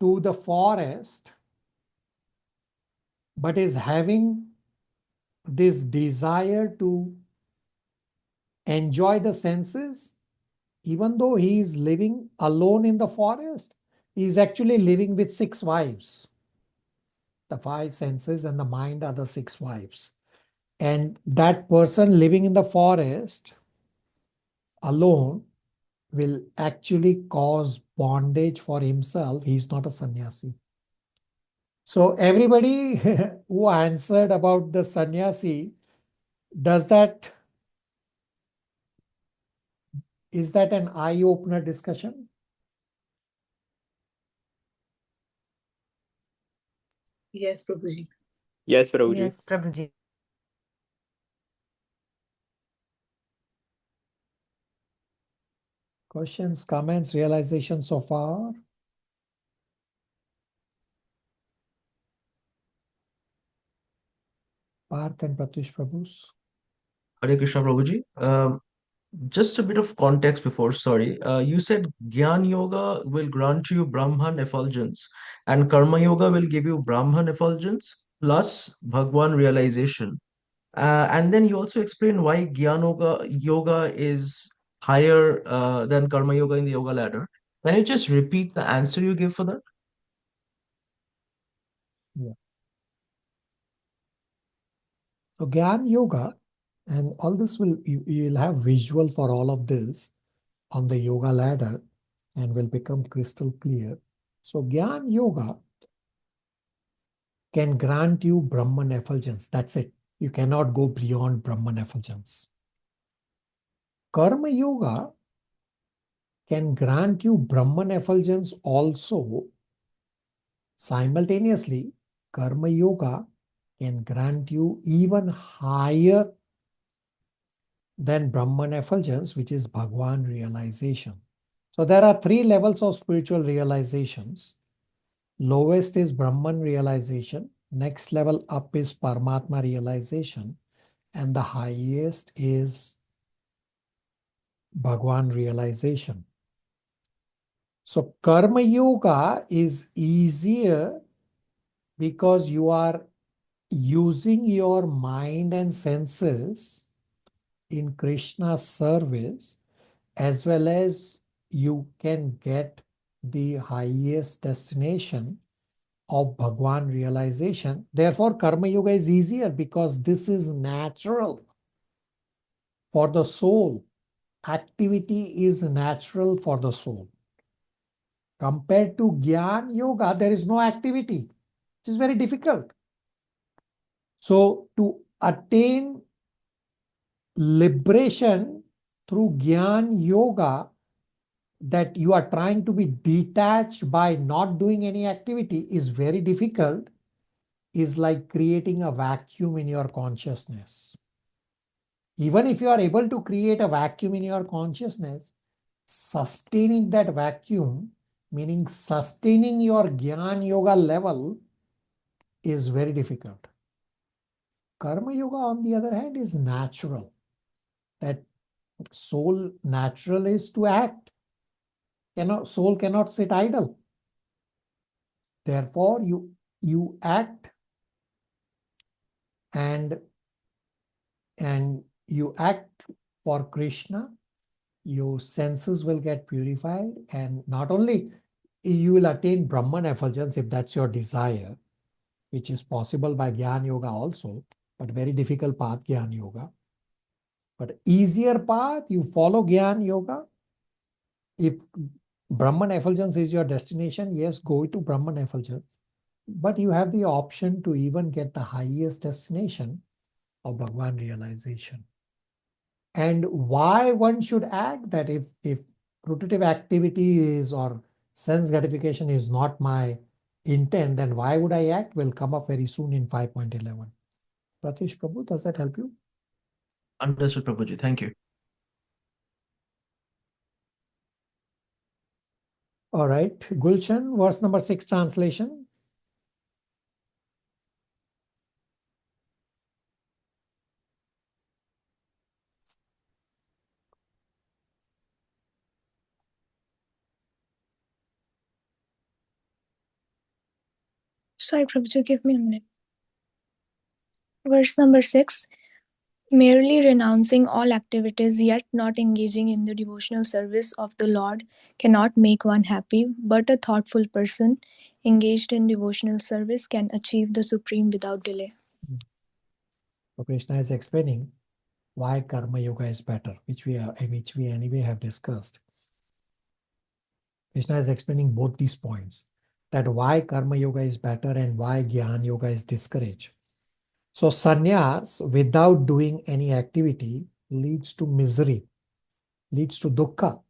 to the forest but is having this desire to enjoy the senses, even though he is living alone in the forest, he is actually living with 6 wives. The 5 senses and the mind are the 6 wives. And that person living in the forest alone will actually cause bondage for himself. He's not a sannyasi. So everybody who answered about the sannyasi, is that an eye-opener discussion? Yes, Prabhuji. Yes, Prabhuji. Yes, Prabhuji. Questions, comments, realizations so far? Parth and Pratish Prabhus. Hare Krishna Prabhuji. Just a bit of context before, sorry. You said Gyan Yoga will grant you Brahman effulgence, and Karma Yoga will give you Brahman effulgence plus Bhagwan realization. And then you also explain why Yoga is higher than Karma Yoga in the Yoga ladder. Can you just repeat the answer you gave for that? Yeah. So Gyan Yoga, and all this you'll have visual for all of this on the yoga ladder and will become crystal clear. So Gyan Yoga can grant you Brahman effulgence. That's it. You cannot go beyond Brahman effulgence. Karma Yoga can grant you Brahman effulgence also. Simultaneously, Karma Yoga can grant you even higher than Brahman effulgence, which is Bhagwan realization. So there are three levels of spiritual realizations. Lowest is Brahman realization. Next level up is Paramatma realization. And the highest is Bhagwan realization. So Karma Yoga is easier because you are using your mind and senses in Krishna's service, as well as you can get the highest destination of Bhagwan realization. Therefore, Karma Yoga is easier because this is natural for the soul. Activity is natural for the soul. Compared to Gyan Yoga, there is no activity, which is very difficult. So to attain liberation through Gyan Yoga, that you are trying to be detached by not doing any activity, is very difficult, is like creating a vacuum in your consciousness. Even if you are able to create a vacuum in your consciousness, sustaining that vacuum, meaning sustaining your Gyan Yoga level, is very difficult. Karma Yoga, on the other hand, is natural. That soul natural is to act. Soul cannot sit idle. Therefore, you act, and you act for Krishna. Your senses will get purified, and not only you will attain Brahman effulgence if that's your desire, which is possible by Gyan Yoga also, but very difficult path, Gyan Yoga. But easier path, you follow Gyan Yoga. If Brahman effulgence is your destination, yes, go to Brahman effulgence. But you have the option to even get the highest destination of Bhagwan realization. And why one should act, that if fruitive activity is or sense gratification is not my intent, then why would I act? Will come up very soon in 5.11. Pratish Prabhu, does that help you? Understood, Prabhuji. Thank you. All right. Gulshan, verse number 6 translation. Sorry, Prabhuji, give me a minute. Verse number 6. Merely renouncing all activities yet not engaging in the devotional service of the Lord cannot make one happy, but a thoughtful person engaged in devotional service can achieve the supreme without delay. So Krishna is explaining why Karma Yoga is better, which we anyway have discussed. Krishna is explaining both these points, that why Karma Yoga is better and why Gyan Yoga is discouraged. So sannyas without doing any activity leads to misery, leads to dukkha,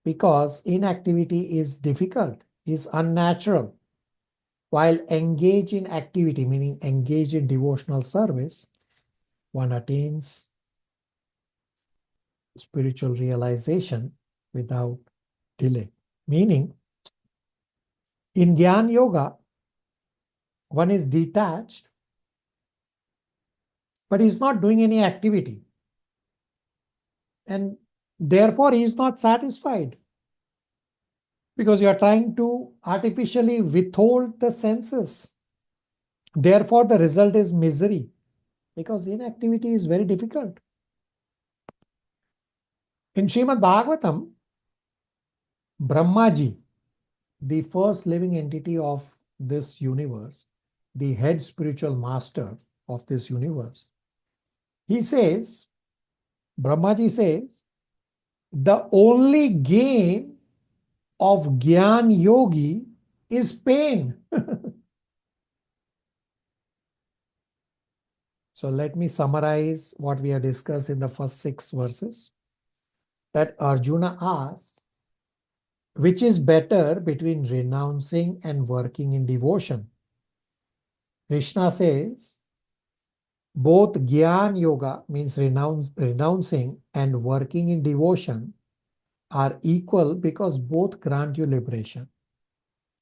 because inactivity is difficult, is unnatural. While engage in activity, meaning engage in devotional service, one attains spiritual realization without delay. Meaning, in Gyan Yoga, one is detached, but is not doing any activity. And therefore, he is not satisfied because you are trying to artificially withhold the senses. Therefore, the result is misery because inactivity is very difficult. In Srimad Bhagavatam, Brahmaji, the first living entity of this universe, the head spiritual master of this universe, he says, Brahmaji says, the only gain of Gyan Yogi is pain. So let me summarize what we have discussed in the first 6 verses. That Arjuna asks, which is better between renouncing and working in devotion? Krishna says, both Gyan Yoga means renouncing and working in devotion are equal because both grant you liberation.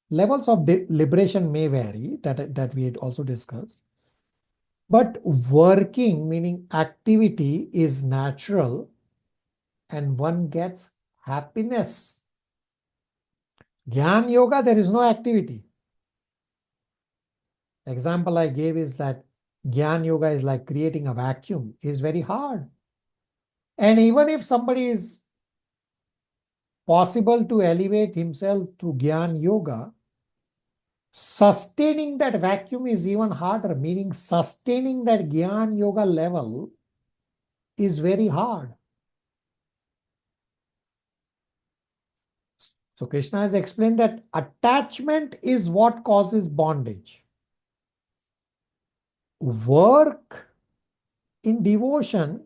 Levels of liberation may vary, that we had also discussed. But working, meaning activity, is natural and one gets happiness. Gyan Yoga, there is no activity. Example I gave is that Gyan Yoga is like creating a vacuum. It is very hard. And even if somebody is possible to elevate himself through Gyan Yoga, sustaining that vacuum is even harder, meaning sustaining that Gyan Yoga level is very hard. So Krishna has explained that attachment is what causes bondage. Work in devotion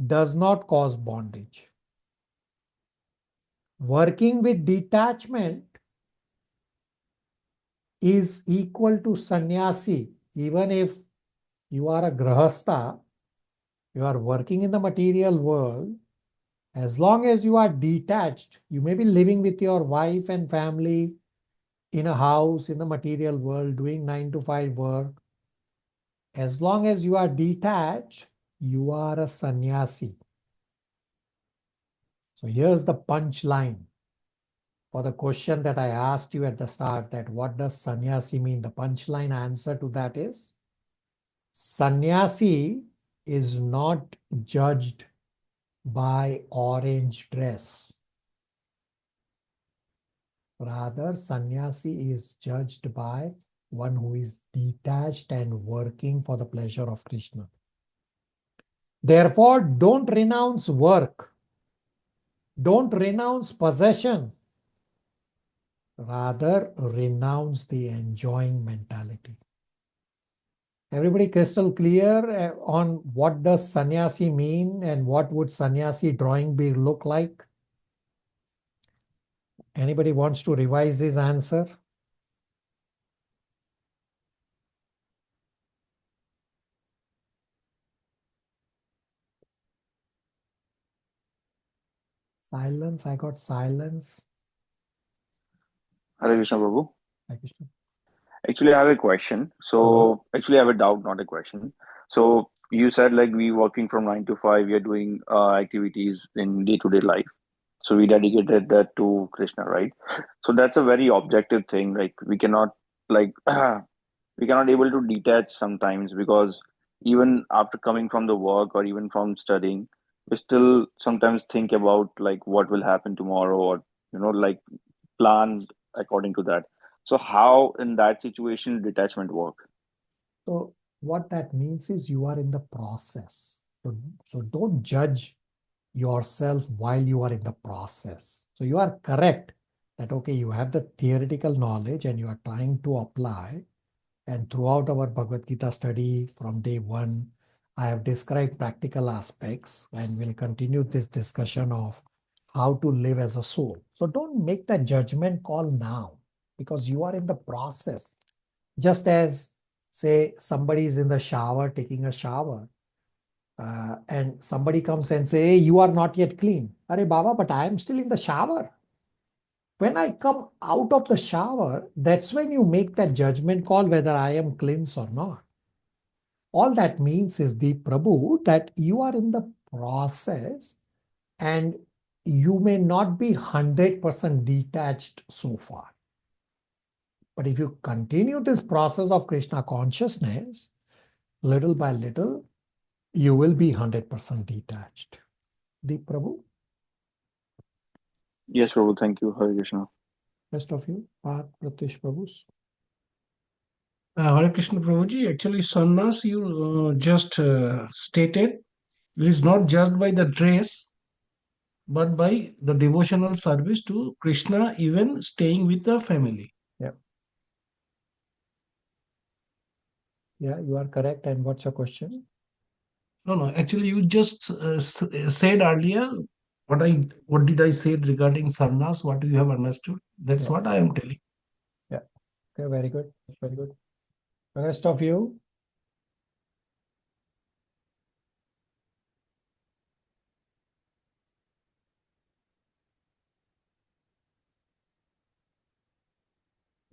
does not cause bondage. Working with detachment is equal to sannyasi. Even if you are a grahastha, you are working in the material world, as long as you are detached, you may be living with your wife and family in a house in the material world, doing 9 to 5 work. As long as you are detached, you are a sannyasi. So here's the punchline for the question that I asked you at the start, that what does sannyasi mean? The punchline answer to that is, sannyasi is not judged by orange dress. Rather, sannyasi is judged by one who is detached and working for the pleasure of Krishna. Therefore, don't renounce work. Don't renounce possession. Rather, renounce the enjoying mentality. Everybody crystal clear on what does sannyasi mean and what would sannyasi drawing be look like? Anybody wants to revise his answer? Silence. I got silence. Hare Krishna Prabhu. Hare Krishna. Actually, I have a question. So, actually, I have a doubt, not a question. So, you said like we working from 9 to 5, we are doing activities in day-to-day life. So we dedicated that to Krishna, right? So that's a very objective thing. Like we cannot like we cannot able to detach sometimes because even after coming from the work or even from studying, we still sometimes think about like what will happen tomorrow or like plan according to that. So how in that situation detachment work? So what that means is you are in the process. So don't judge yourself while you are in the process. So you are correct that, okay, you have the theoretical knowledge and you are trying to apply. And throughout our Bhagavad Gita study from day one, I have described practical aspects and we'll continue this discussion of how to live as a soul. So don't make that judgment call now because you are in the process. Just as, say, somebody is in the shower, taking a shower, and somebody comes and say, hey, you are not yet clean. Arey Baba, but I am still in the shower. When I come out of the shower, that's when you make that judgment call whether I am cleansed or not. All that means is, the Prabhu, that you are in the process, and you may not be 100% detached so far. But if you continue this process of Krishna consciousness, little by little, you will be 100% detached. Deep Prabhu? Yes, Prabhu. Thank you. Hare Krishna. Rest of you, Parth, Pratish Prabhus. Hare Krishna Prabhuji, actually, sannyas you just stated is not just by the dress, but by the devotional service to Krishna, even staying with the family. Yeah. Yeah, you are correct. And what's your question? No, no. Actually, you just said earlier what did I say regarding sannyas? What you have understood? That's Yeah. what I am telling. Yeah. Okay, very good. Very good. The rest of you?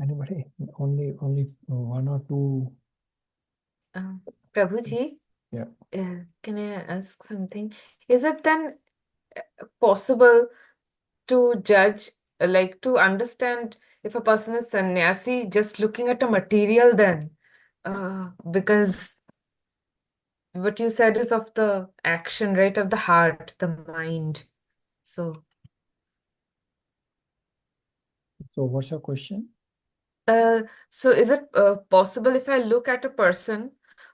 Anybody? Only one or two. Prabhuji, Yeah. can I ask something? Is it then possible to judge, like to understand if a person is sannyasi just looking at a material then? Because what you said is of the action, right? Of the heart, the mind. So what's your question? So is it possible if I look at a person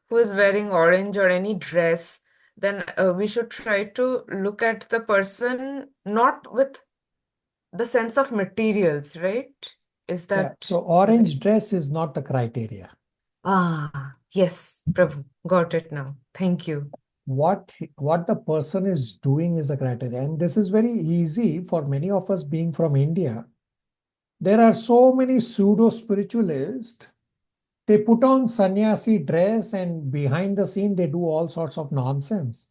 who is wearing orange or any dress, then we should try to look at the person not with the sense of materials, right? Is Yeah. that So orange dress is not the criteria. Yes, Prabhu, got it now. Thank you. What the person is doing is the criteria. And this is very easy for many of us being from India. There are so many pseudo-spiritualists. They put on sannyasi dress and behind the scene, they do all sorts of nonsense.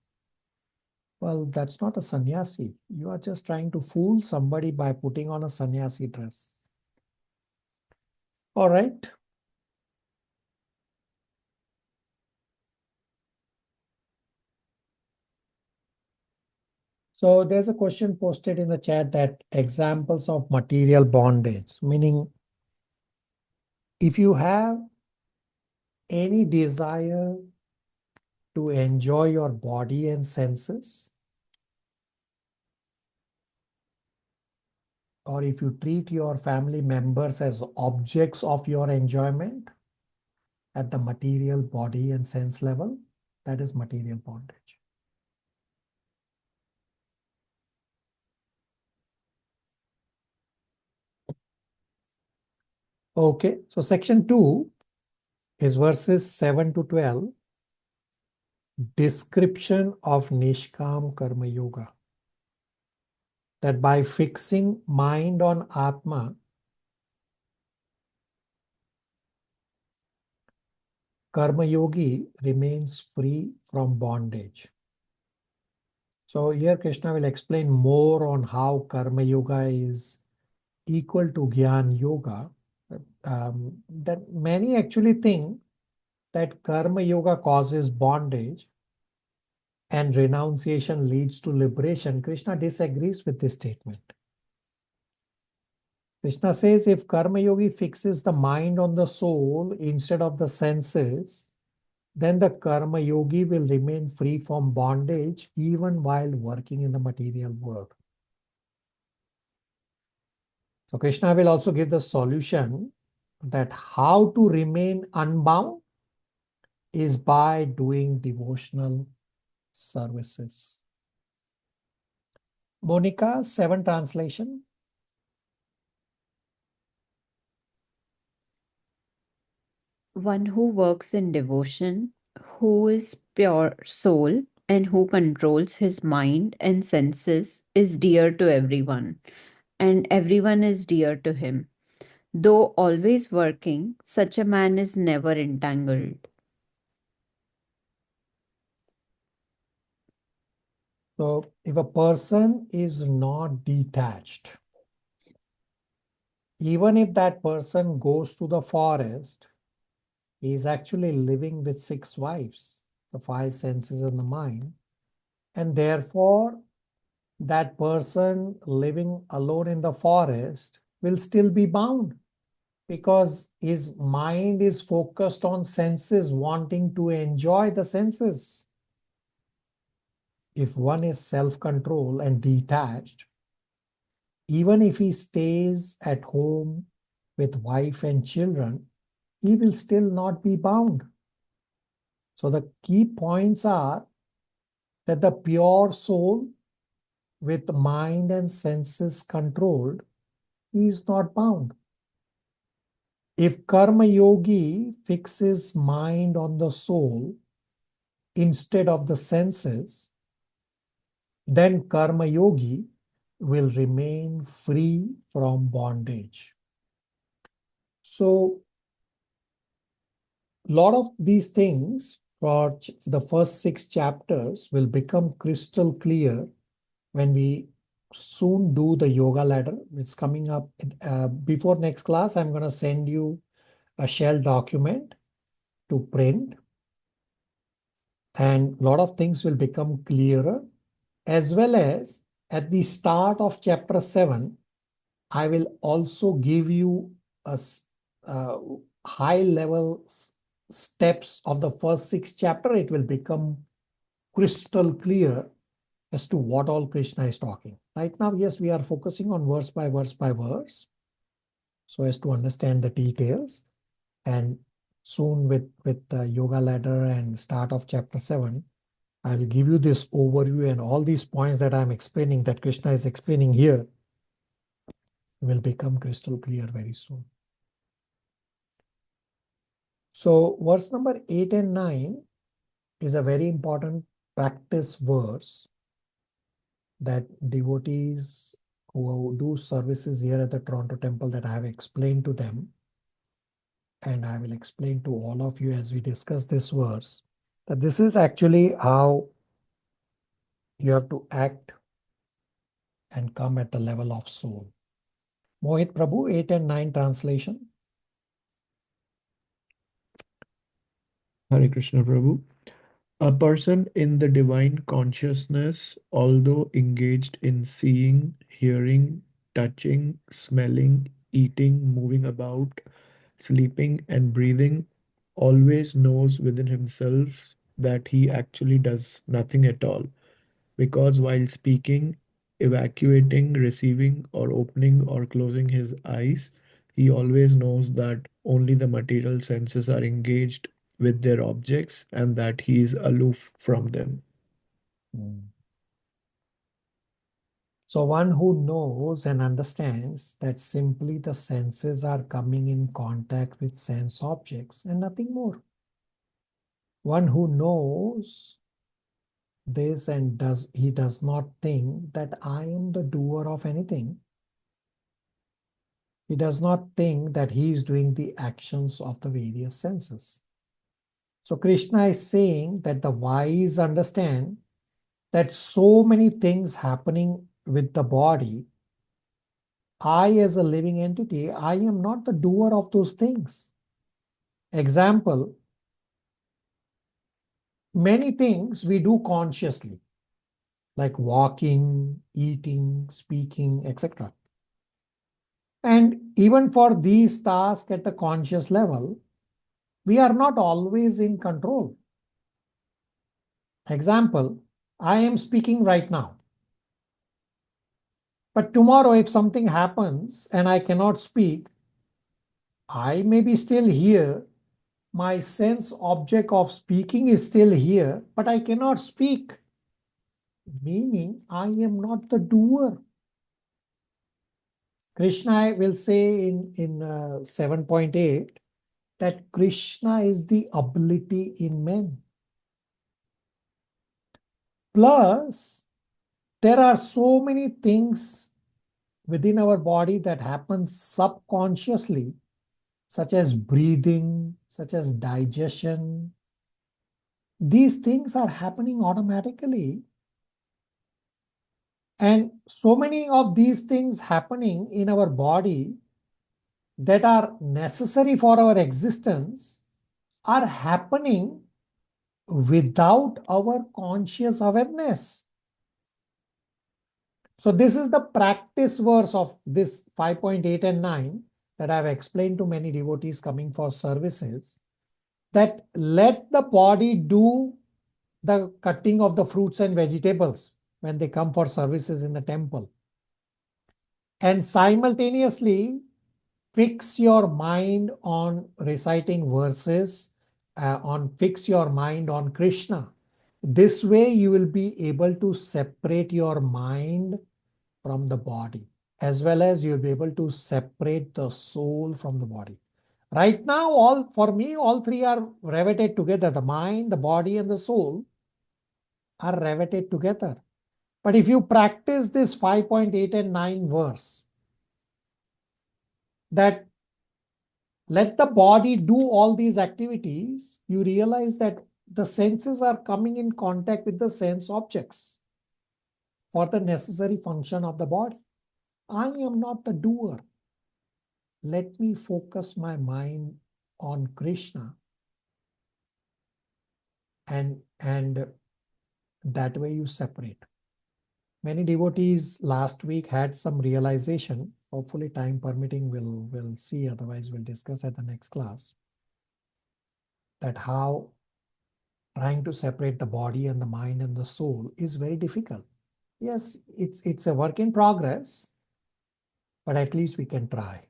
Well, that's not a sannyasi. You are just trying to fool somebody by putting on a sannyasi dress. All right. So there's a question posted in the chat that examples of material bondage, meaning if you have any desire to enjoy your body and senses, or if you treat your family members as objects of your enjoyment at the material body and sense level, that is material bondage. Okay, so section 2 is verses 7 to 12, description of Nishkam Karma Yoga. That by fixing mind on Atma, Karma Yogi remains free from bondage. So here Krishna will explain more on how Karma Yoga is equal to Gyan Yoga. That many actually think that Karma Yoga causes bondage and renunciation leads to liberation. Krishna disagrees with this statement. Krishna says if Karma Yogi fixes the mind on the soul instead of the senses, then the Karma Yogi will remain free from bondage even while working in the material world. So Krishna will also give the solution that how to remain unbound is by doing devotional services. Monica, 7 translation. One who works in devotion, who is pure soul, and who controls his mind and senses is dear to everyone, and everyone is dear to him. Though always working, such a man is never entangled. So if a person is not detached, even if that person goes to the forest, he is actually living with 6 wives, the 5 senses and the mind, And therefore, that person living alone in the forest will still be bound because his mind is focused on senses, wanting to enjoy the senses. If one is self-controlled and detached, even if he stays at home with wife and children, he will still not be bound. So the key points are that the pure soul with mind and senses controlled, he is not bound. If Karma Yogi fixes mind on the soul instead of the senses, then Karma Yogi will remain free from bondage. So, a lot of these things for the first 6 chapters will become crystal clear when we soon do the yoga ladder. It's coming up before next class. I'm going to send you a shell document to print, and a lot of things will become clearer. As well as at the start of chapter 7, I will also give you a high level steps of the first 6 chapters. It will become crystal clear as to what all Krishna is talking. Right now, yes, we are focusing on verse by verse by verse, so as to understand the details. And soon with the yoga ladder and start of chapter 7, I will give you this overview, and all these points that I'm explaining, that Krishna is explaining here, will become crystal clear very soon. So verse number 8 and 9 is a very important practice verse that devotees who do services here at the Toronto temple, that I have explained to them, and I will explain to all of you as we discuss this verse, that this is actually how you have to act and come at the level of soul. Mohit Prabhu, 8 and 9 translation. Hare Krishna Prabhu. A person in the divine consciousness, although engaged in seeing, hearing, touching, smelling, eating, moving about, sleeping, and breathing, always knows within himself that he actually does nothing at all. Because while speaking, evacuating, receiving, or opening or closing his eyes, he always knows that only the material senses are engaged with their objects and that he is aloof from them. So one who knows and understands that simply the senses are coming in contact with sense objects and nothing more. One who knows this and he does not think that I am the doer of anything. He does not think that he is doing the actions of the various senses. So Krishna is saying that the wise understand that so many things happening with the body, I as a living entity, I am not the doer of those things. Example, many things we do consciously, like walking, eating, speaking, etc. And even for these tasks at the conscious level, we are not always in control. Example, I am speaking right now. But tomorrow, if something happens and I cannot speak, I may be still here. My sense object of speaking is still here, but I cannot speak. Meaning, I am not the doer. Krishna will say in 7.8 that Krishna is the ability in men. Plus, there are so many things within our body that happen subconsciously, such as breathing, such as digestion. These things are happening automatically. And so many of these things happening in our body that are necessary for our existence are happening without our conscious awareness. So this is the practice verse of this 5.8 and 9 that I've explained to many devotees coming for services, that let the body do the cutting of the fruits and vegetables when they come for services in the temple. And simultaneously, fix your mind on reciting verses, fix your mind on Krishna. This way you will be able to separate your mind from the body, as well as you'll be able to separate the soul from the body. Right now, for me, all three are riveted together. The mind, the body, and the soul are riveted together. But if you practice this 5.8 and 9 verse, that let the body do all these activities, you realize that the senses are coming in contact with the sense objects for the necessary function of the body. I am not the doer. Let me focus my mind on Krishna, and that way you separate. Many devotees last week had some realization. Hopefully, time permitting, we'll see. Otherwise, we'll discuss at the next class that how trying to separate the body and the mind and the soul is very difficult. Yes, it's a work in progress, but at least we can try.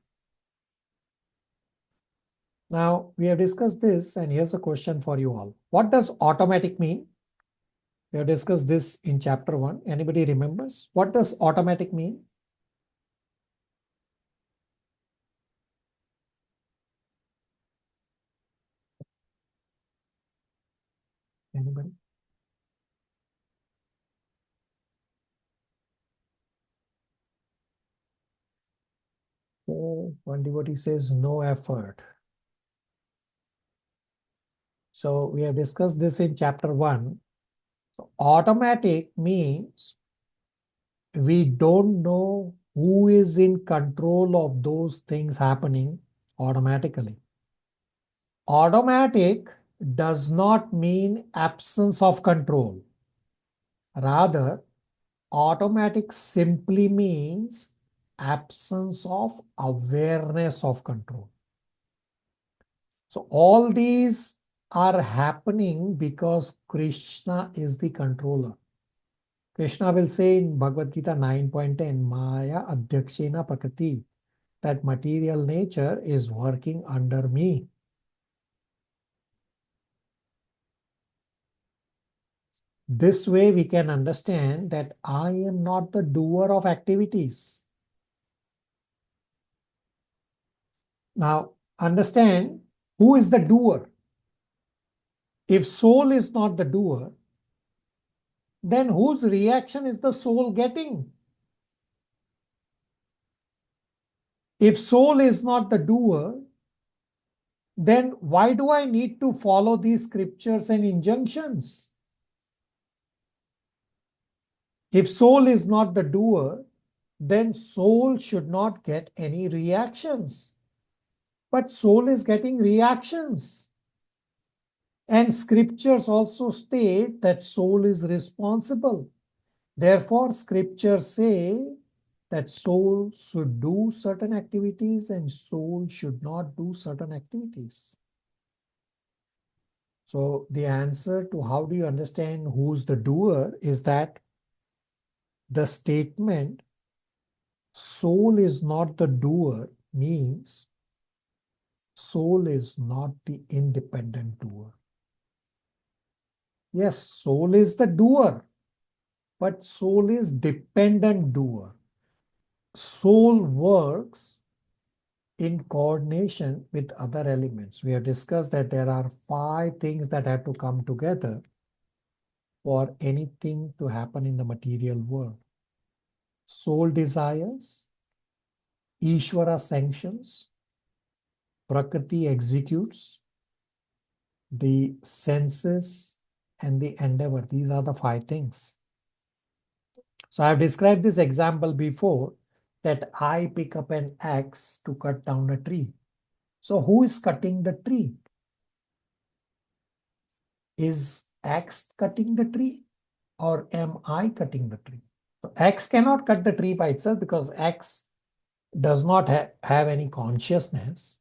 Now, we have discussed this, and here's a question for you all. What does automatic mean? We have discussed this in chapter 1. Anybody remembers? What does automatic mean? Anybody? Okay. One devotee says no effort. So we have discussed this in chapter 1. So automatic means we don't know who is in control of those things happening automatically. Automatic does not mean absence of control. Rather, automatic simply means absence of awareness of control. So all these are happening because Krishna is the controller. Krishna will say in Bhagavad Gita 9.10, Maya Adhyakshena Prakriti, that material nature is working under me. This way we can understand that I am not the doer of activities. Now, understand who is the doer. If soul is not the doer, then whose reaction is the soul getting? If soul is not the doer, then why do I need to follow these scriptures and injunctions? If soul is not the doer, then soul should not get any reactions. But soul is getting reactions. And scriptures also state that soul is responsible. Therefore, scriptures say that soul should do certain activities and soul should not do certain activities. So the answer to how do you understand who's the doer is that the statement soul is not the doer means soul is not the independent doer. Yes, soul is the doer, but soul is dependent doer. Soul works in coordination with other elements. We have discussed that there are 5 things that have to come together for anything to happen in the material world. Soul desires, Ishvara sanctions, Prakriti executes, the senses, and the endeavor. These are the 5 things. So I have described this example before, that I pick up an axe to cut down a tree. So who is cutting the tree? Is axe cutting the tree or am I cutting the tree? X cannot cut the tree by itself because X does not have any consciousness.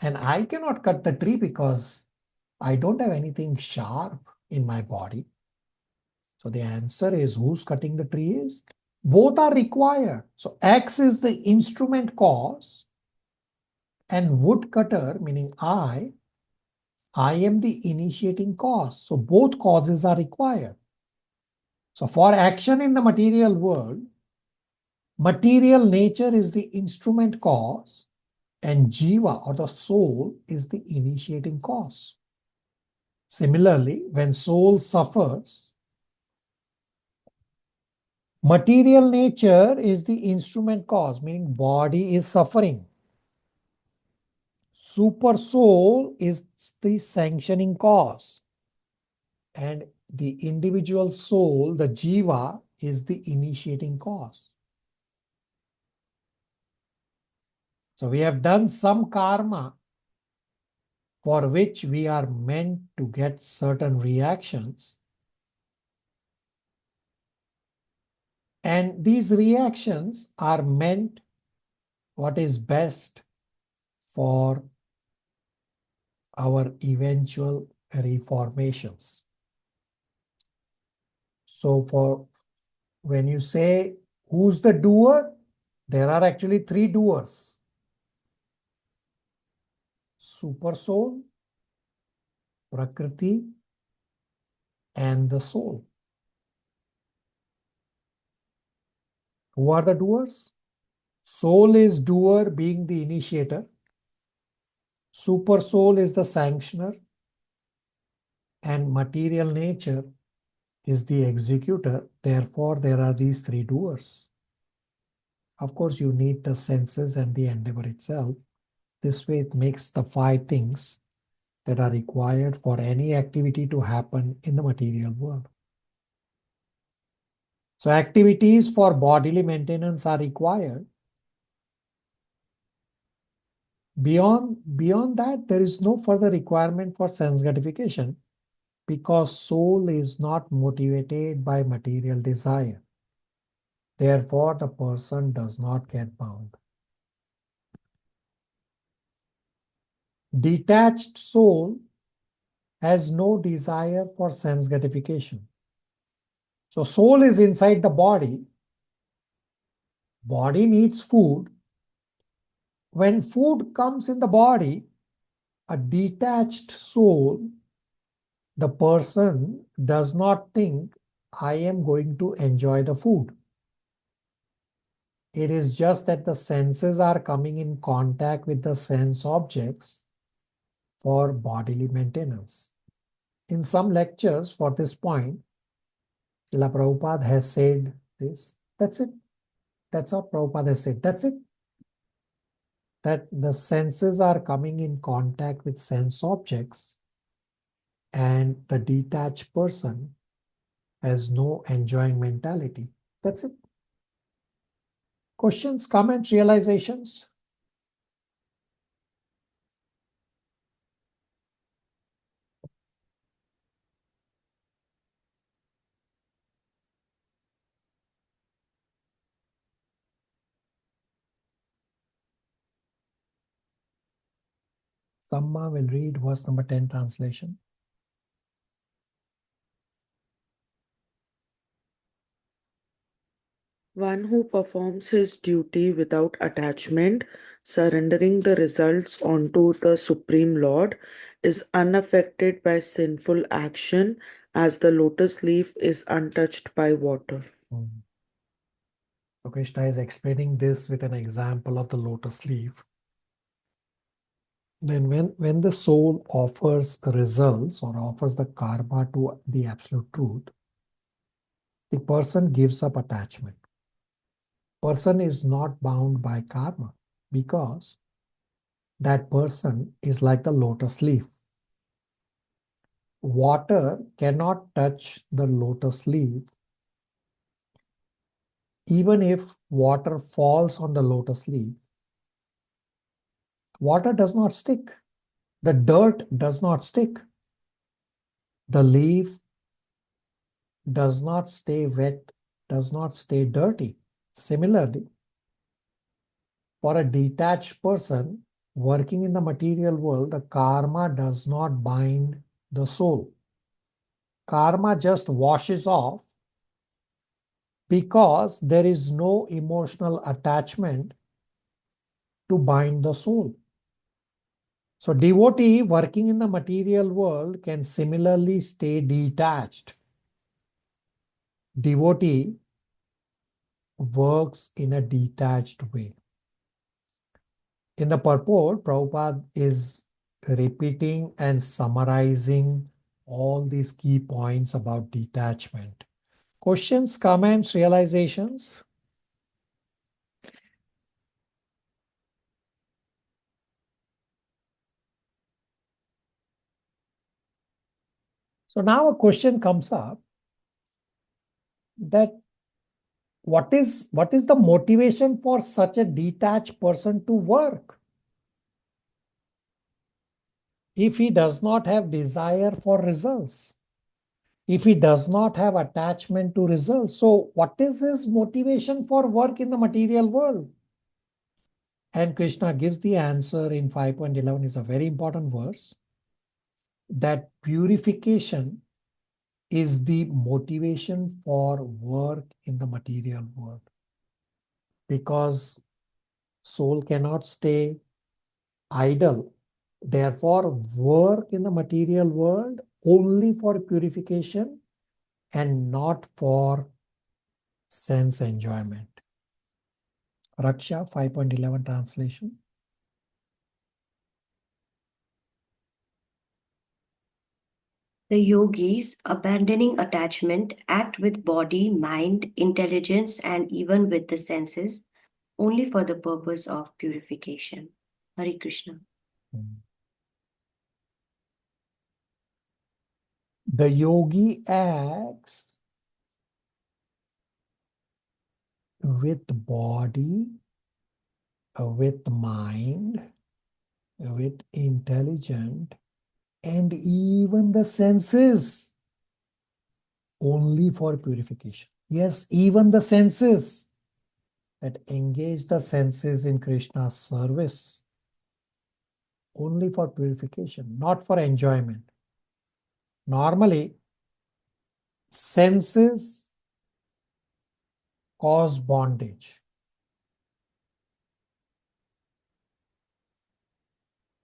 And I cannot cut the tree because I don't have anything sharp in my body. So the answer is, who's cutting the tree is? Both are required. So X is the instrument cause and woodcutter, meaning I am the initiating cause. So both causes are required. So for action in the material world, material nature is the instrument cause and jiva or the soul is the initiating cause. Similarly, when soul suffers, material nature is the instrument cause, meaning body is suffering. Super soul is the sanctioning cause. And the individual soul, the jiva, is the initiating cause. So we have done some karma for which we are meant to get certain reactions. And these reactions are meant what is best for our eventual reformations. So for when you say who's the doer, there are actually three doers. Super soul, Prakriti, and the soul. Who are the doers? Soul is doer, being the initiator. Super soul is the sanctioner. And material nature is the executor. Therefore, there are these three doers. Of course, you need the senses and the endeavor itself. This way, it makes the 5 things that are required for any activity to happen in the material world. So activities for bodily maintenance are required. Beyond that, there is no further requirement for sense gratification because soul is not motivated by material desire. Therefore, the person does not get bound. Detached soul has no desire for sense gratification. So soul is inside the body. Body needs food. When food comes in the body, a detached soul, the person does not think, I am going to enjoy the food. It is just that the senses are coming in contact with the sense objects for bodily maintenance. In some lectures for this point, Srila Prabhupada has said this. That's it. That's how Prabhupada has said. That's it. That the senses are coming in contact with sense objects and the detached person has no enjoying mentality. That's it. Questions, comments, realizations? Samma will read verse number 10 translation. One who performs his duty without attachment, surrendering the results onto the Supreme Lord, is unaffected by sinful action as the lotus leaf is untouched by water. So Krishna is explaining this with an example of the lotus leaf. Then when the soul offers results or offers the karma to the absolute truth, the person gives up attachment. Person is not bound by karma because that person is like the lotus leaf. Water cannot touch the lotus leaf. Even if water falls on the lotus leaf, water does not stick. The dirt does not stick. The leaf does not stay wet does not stay dirty. Similarly, for a detached person working in the material world, the karma does not bind the soul. Karma just washes off because there is no emotional attachment to bind the soul. So devotee working in the material world can similarly stay detached. Devotee works in a detached way. In the purport, Prabhupada is repeating and summarizing all these key points about detachment. Questions, comments, realizations? So now a question comes up that what is the motivation for such a detached person to work? If he does not have desire for results, if he does not have attachment to results, so what is his motivation for work in the material world? And Krishna gives the answer in 5.11. Is a very important verse, that purification is the motivation for work in the material world. Because soul cannot stay idle. Therefore, work in the material world only for purification and not for sense enjoyment. Raksha 5.11 translation. The yogis, abandoning attachment, act with body, mind, intelligence, and even with the senses, only for the purpose of purification. Hare Krishna. The yogi acts with body, with mind, with intelligence, and even the senses only for purification. Yes, even the senses that engage the senses in Krishna's service only for purification, not for enjoyment. Normally, senses cause bondage.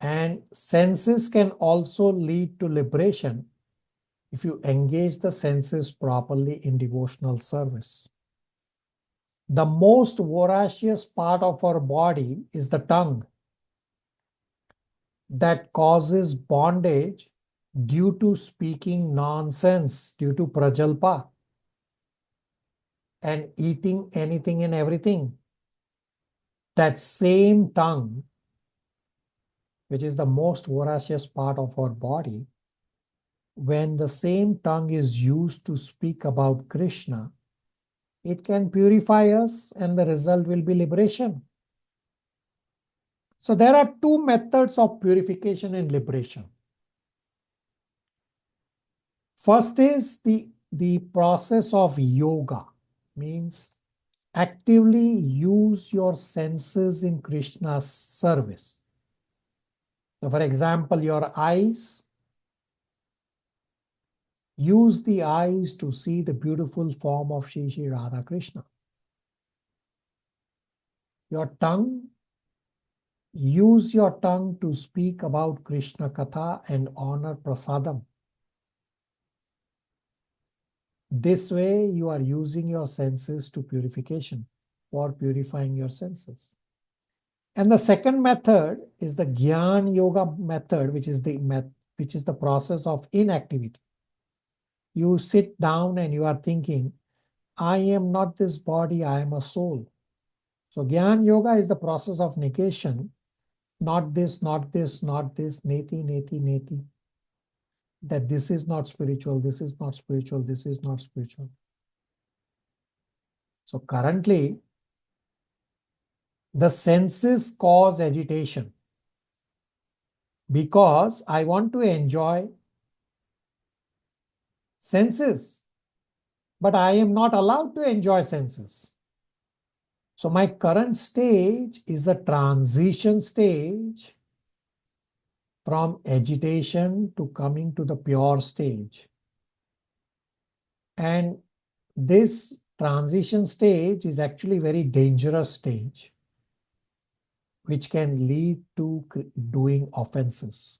And senses can also lead to liberation if you engage the senses properly in devotional service. The most voracious part of our body is the tongue that causes bondage due to speaking nonsense, due to prajalpa and eating anything and everything. That same tongue, which is the most voracious part of our body, when the same tongue is used to speak about Krishna, it can purify us and the result will be liberation. So there are two methods of purification and liberation. First is the process of yoga, means actively use your senses in Krishna's service. So for example, your eyes, use the eyes to see the beautiful form of Shri Radha Krishna. Your tongue, use your tongue to speak about Krishna Katha and honor Prasadam. This way you are using your senses to purification, for purifying your senses. And the second method is the Gyan Yoga method, which is the process of inactivity. You sit down and you are thinking, I am not this body, I am a soul. So Gyan Yoga is the process of negation, not this, not this, not this, neti, neti, neti. That this is not spiritual, this is not spiritual, this is not spiritual. So currently, the senses cause agitation because I want to enjoy senses. but I am not allowed to enjoy senses. So my current stage is a transition stage from agitation to coming to the pure stage. And this transition stage is actually a very dangerous stage, which can lead to doing offenses.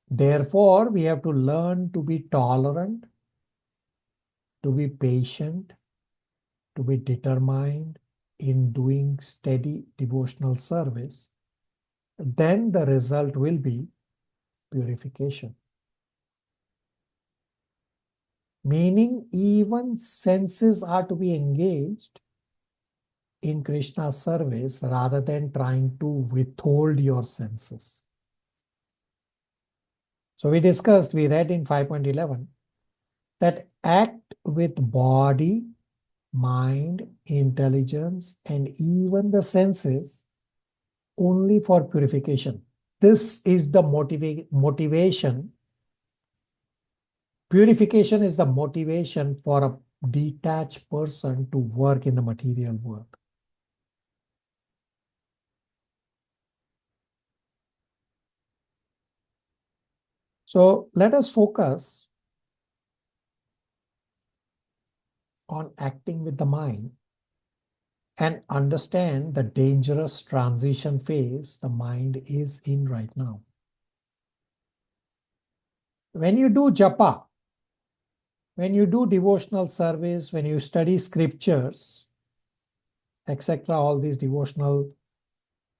Therefore, we have to learn to be tolerant, to be patient, to be determined in doing steady devotional service. Then the result will be purification. Meaning, even senses are to be engaged in Krishna's service rather than trying to withhold your senses. So we read in 5.11 that act with body, mind, intelligence, and even the senses only for purification. This is the motivation. Purification is the motivation for a detached person to work in the material world. So let us focus on acting with the mind and understand the dangerous transition phase the mind is in right now. When you do japa, when you do devotional service, when you study scriptures, etc., all these devotional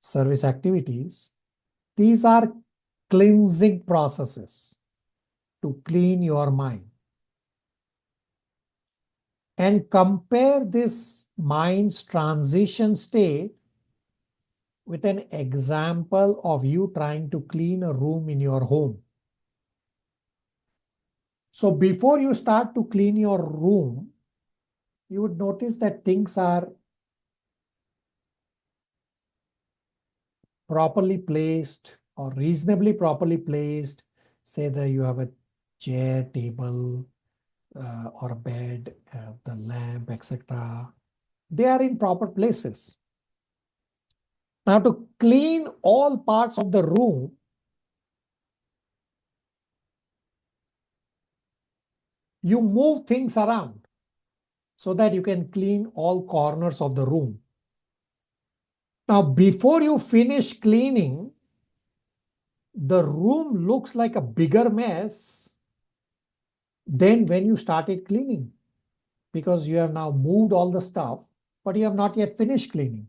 service activities, these are cleansing processes to clean your mind. And compare this mind's transition state with an example of you trying to clean a room in your home. So before you start to clean your room, you would notice that things are properly placed or reasonably properly placed. Say that you have a chair, table, or a bed, the lamp, etc. They are in proper places. Now, to clean all parts of the room, you move things around so that you can clean all corners of the room. Now, before you finish cleaning, the room looks like a bigger mess than when you started cleaning, because you have now moved all the stuff, but you have not yet finished cleaning.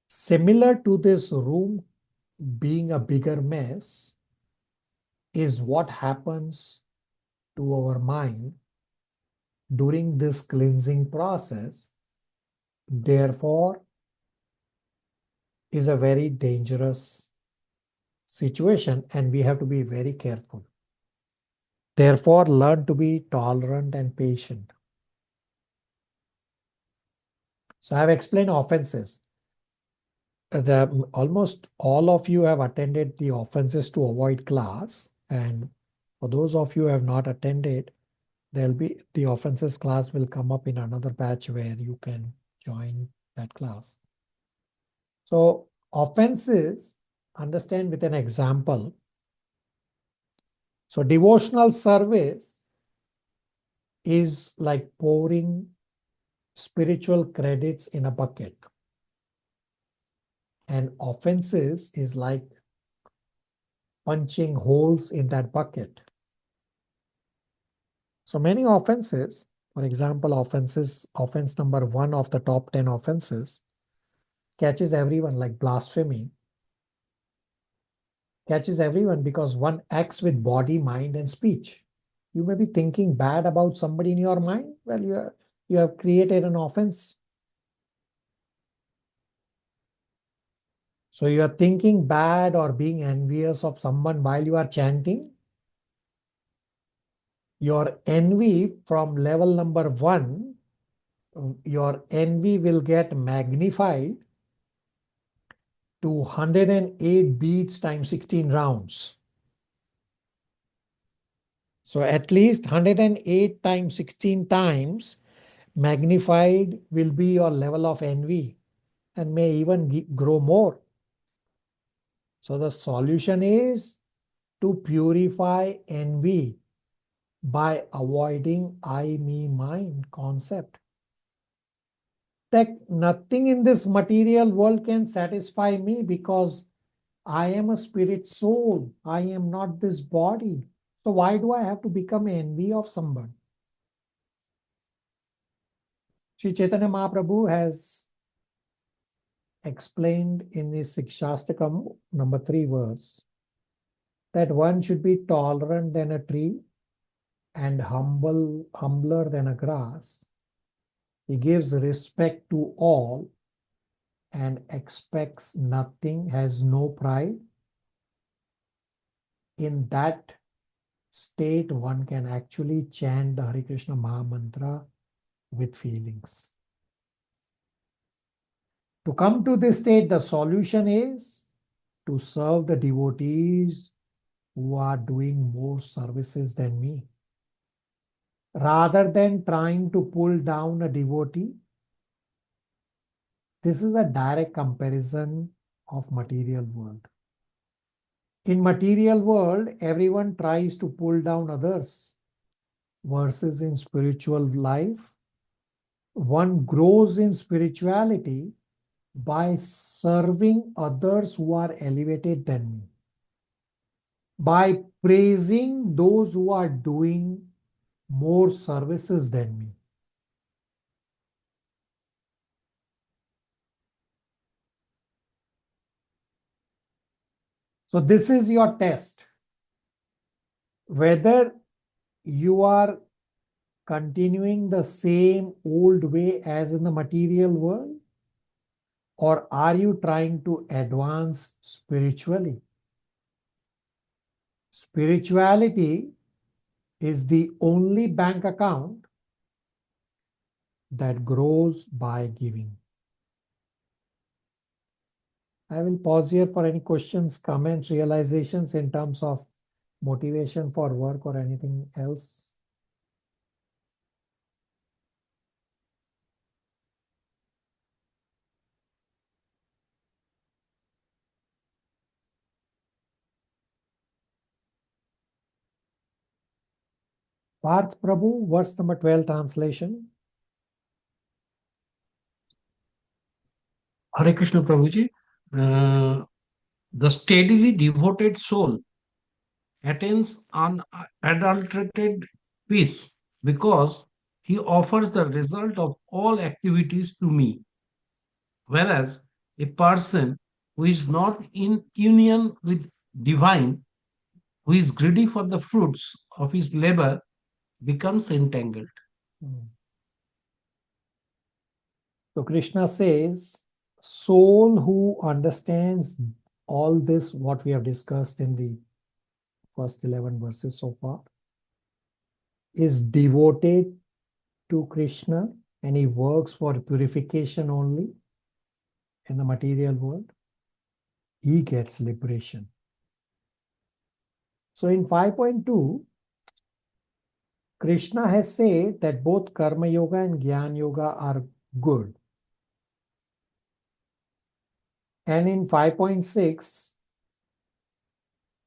Similar to this room being a bigger mess is what happens to our mind during this cleansing process. Therefore, is a very dangerous situation, and we have to be very careful. Therefore, learn to be tolerant and patient. So I have explained offenses. Almost all of you have attended the offenses to avoid class, and for those of you who have not attended, the offenses class will come up in another batch where you can join that class. So offenses, understand with an example. So devotional service is like pouring spiritual credits in a bucket. And offenses is like punching holes in that bucket. So many offenses, for example, offense number 1 of the top 10 offenses catches everyone, like blasphemy. Catches everyone because one acts with body, mind, and speech. You may be thinking bad about somebody in your mind. Well, you have created an offense. So you are thinking bad or being envious of someone while you are chanting. Your envy from level number 1, your envy will get magnified to 108 beats times 16 rounds. So at least 108 times 16 times magnified will be your level of envy and may even grow more. So the solution is to purify envy by avoiding I, me, mine concept. That nothing in this material world can satisfy me because I am a spirit soul. I am not this body. So why do I have to become envy of somebody? Sri Chaitanya Mahaprabhu has explained in his Sikshastakam number 3 verse that one should be tolerant than a tree and humbler than a grass. He gives respect to all and expects nothing, has no pride. In that state, one can actually chant the Hare Krishna Maha Mantra with feelings. To come to this state, the solution is to serve the devotees who are doing more services than me. Rather than trying to pull down a devotee, this is a direct comparison of material world. In material world, everyone tries to pull down others. Versus in spiritual life, one grows in spirituality by serving others who are elevated than me, by praising those who are doing more services than me. So this is your test. Whether you are continuing the same old way as in the material world, or are you trying to advance spiritually? Spirituality is the only bank account that grows by giving. I will pause here for any questions, comments, realizations in terms of motivation for work or anything else. Parth Prabhu, verse number 12 translation. Hare Krishna Prabhuji. The steadily devoted soul attains unadulterated peace because he offers the result of all activities to me. Whereas a person who is not in union with divine, who is greedy for the fruits of his labor, becomes entangled. So Krishna says, soul who understands all this, what we have discussed in the first 11 verses so far, is devoted to Krishna and he works for purification only in the material world, he gets liberation. So in 5.2, Krishna has said that both Karma Yoga and Jnana Yoga are good. And in 5.6,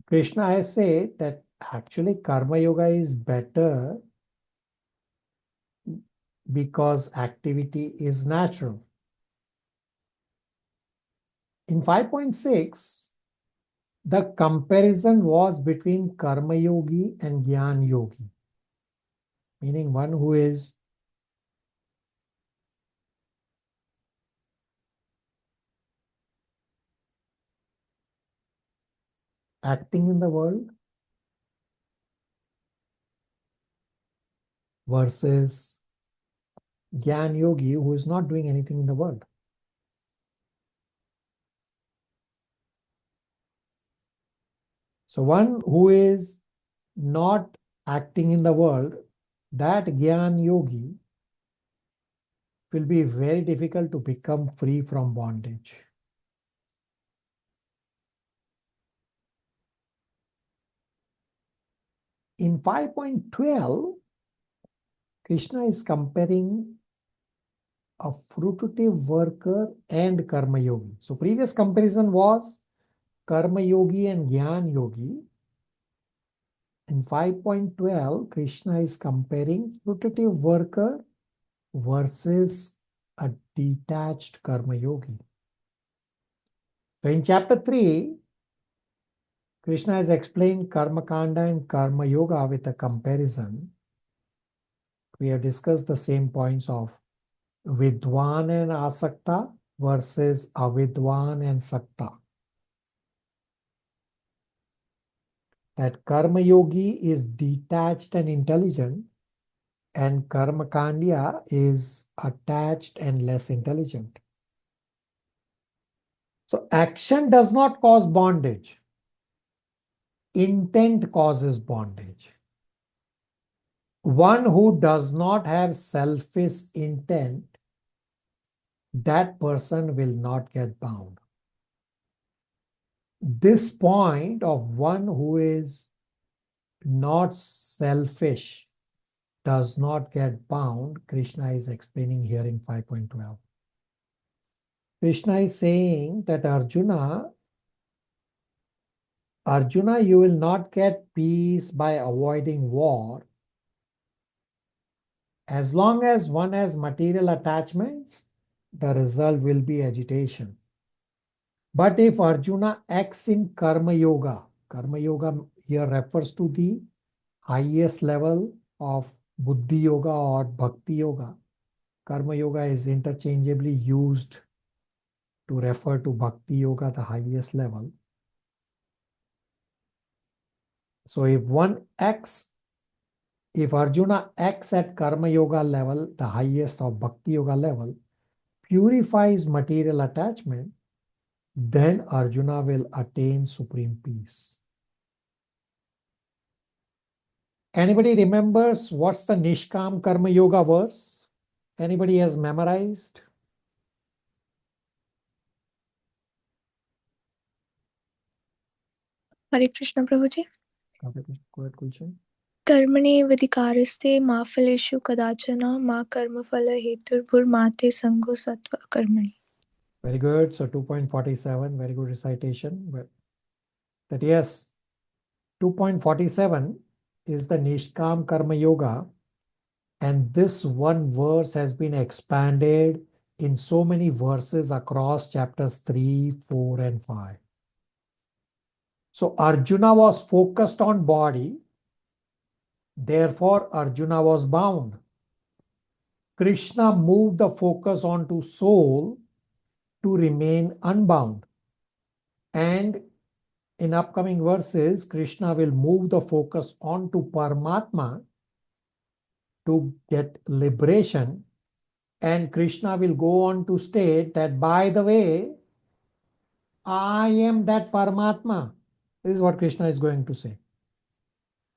Krishna has said that actually Karma Yoga is better because activity is natural. In 5.6, the comparison was between Karma Yogi and Jnana Yogi, meaning one who is acting in the world versus Jnana Yogi who is not doing anything in the world. So one who is not acting in the world, that Jnana Yogi will be very difficult to become free from bondage. In 5.12, Krishna is comparing a fruitative worker and karma yogi. So previous comparison was karma yogi and jnana yogi. In 5.12, Krishna is comparing fruitative worker versus a detached karma yogi. So in chapter 3, Krishna has explained karma kanda and karma yoga with a comparison. We have discussed the same points of Vidwan and Asakta versus Avidwan and Sakta. That Karma Yogi is detached and intelligent, and Karma Kandya is attached and less intelligent. So action does not cause bondage. Intent causes bondage. One who does not have selfish intent, that person will not get bound. This point of one who is not selfish does not get bound, Krishna is explaining here in 5.12. Krishna is saying that Arjuna, you will not get peace by avoiding war. As long as one has material attachments, the result will be agitation. But if Arjuna acts in Karma Yoga here refers to the highest level of Buddhi Yoga or Bhakti Yoga. Karma Yoga is interchangeably used to refer to Bhakti Yoga, the highest level. So if Arjuna acts at Karma Yoga level, the highest of Bhakti Yoga level, purifies material attachment, then Arjuna will attain supreme peace. Anybody remembers what's the Nishkam Karma Yoga verse? Anybody has memorized? Hare Krishna Prabhuji. Go ahead, Kulshan. Karmane vidikaraste ma phaleshu kadachana ma karma phala heturbhur mate sango sattva karmani. Very good. So 2.47, very good recitation. That yes, 2.47 is the Nishkam Karma Yoga, and this one verse has been expanded in so many verses across chapters 3, 4, and 5. So Arjuna was focused on body, therefore Arjuna was bound. Krishna moved the focus onto soul to remain unbound. And in upcoming verses, Krishna will move the focus onto Paramatma to get liberation. And Krishna will go on to state that, by the way, I am that Paramatma. This is what Krishna is going to say.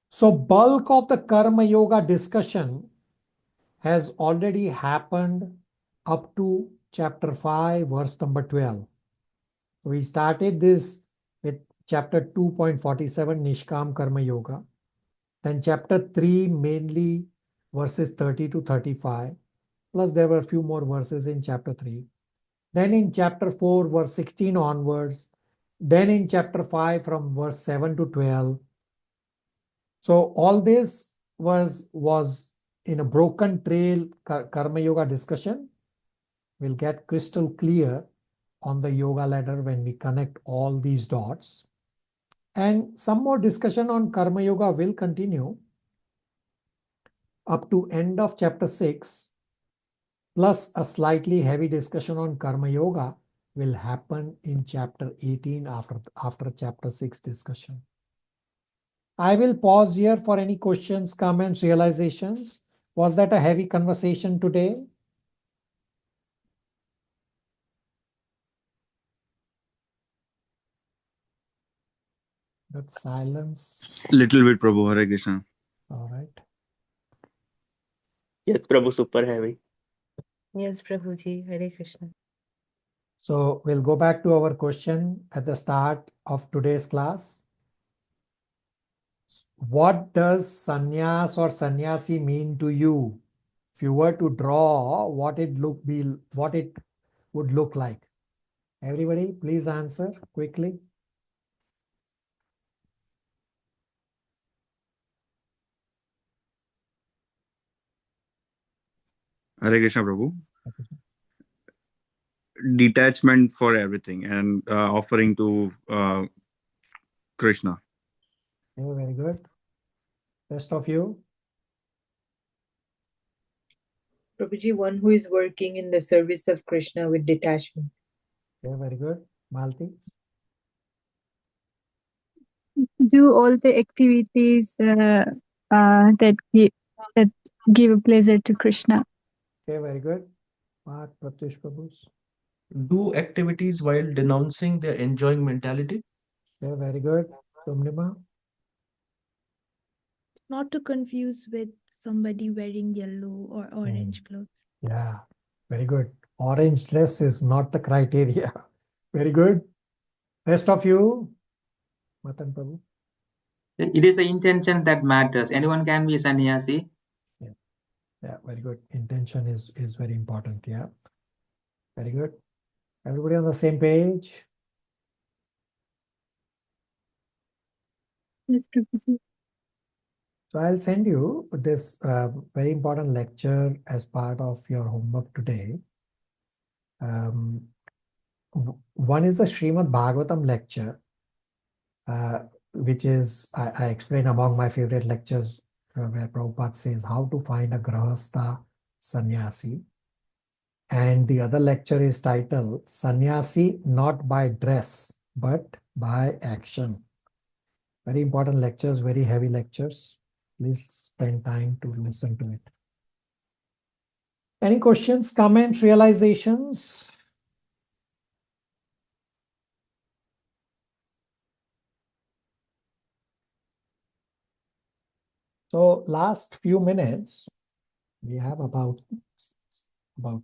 So bulk of the Karma Yoga discussion has already happened up to chapter 5, verse number 12. We started this with chapter 2.47, Nishkam Karma Yoga. Then chapter 3, mainly verses 30 to 35. Plus there were a few more verses in chapter 3. Then in chapter 4, verse 16 onwards. Then in chapter 5, from verse 7 to 12. So all this was in a broken trail Karma Yoga discussion. Will get crystal clear on the yoga ladder when we connect all these dots. And some more discussion on Karma Yoga will continue up to end of chapter 6, plus a slightly heavy discussion on Karma Yoga will happen in chapter 18 after chapter 6 discussion. I will pause here for any questions, comments, realizations. Was that a heavy conversation today? That silence. Little bit, Prabhu. Hare Krishna. All right. Yes, Prabhu, super heavy. Yes, Prabhuji. Hare Krishna. So we'll go back to our question at the start of today's class. what does sannyas or sannyasi mean to you? If you were to draw, what it would look like? Everybody, please answer quickly. Hare Krishna Prabhu. Detachment for everything and offering to Krishna. Okay, very good. Rest of you? Prabhuji, one who is working in the service of Krishna with detachment. Okay, very good. Malti? Do all the activities that give a pleasure to Krishna. Okay, very good. Mark, Pratyush Prabhus? Do activities while denouncing their enjoying mentality. Okay, very good. Tumnima? Not to confuse with somebody wearing yellow or orange clothes. Yeah, very good. Orange dress is not the criteria. Very good. Rest of you? Matan Prabhu? It is the intention that matters. Anyone can be a sannyasi. Yeah, very good. Intention is very important. Yeah. Very good. Everybody on the same page? Yes, Prabhuji. So I'll send you this very important lecture as part of your homework today. One is the Srimad Bhagavatam lecture, which is, I explain among my favorite lectures where Prabhupada says how to find a Grahastha Sannyasi. And the other lecture is titled Sannyasi Not by Dress, but by Action. Very important lectures, very heavy lectures. Please spend time to listen to it. Any questions, comments, realizations? So last few minutes, we have about 7,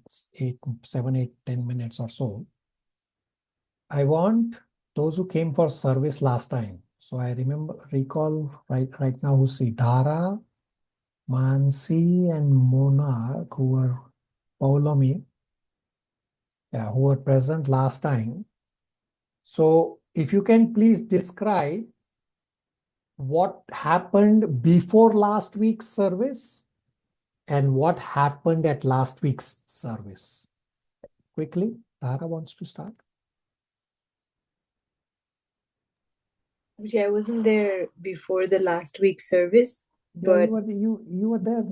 8, 10 minutes or so. I want those who came for service last time. So I recall right now who see Dhara, Mansi and Monarch who were Paulomi, who were present last time. So if you can please describe what happened before last week's service and what happened at last week's service. Quickly, Tara wants to start. Prabhuji, I wasn't there before the last week's service, Yeah, but you were there,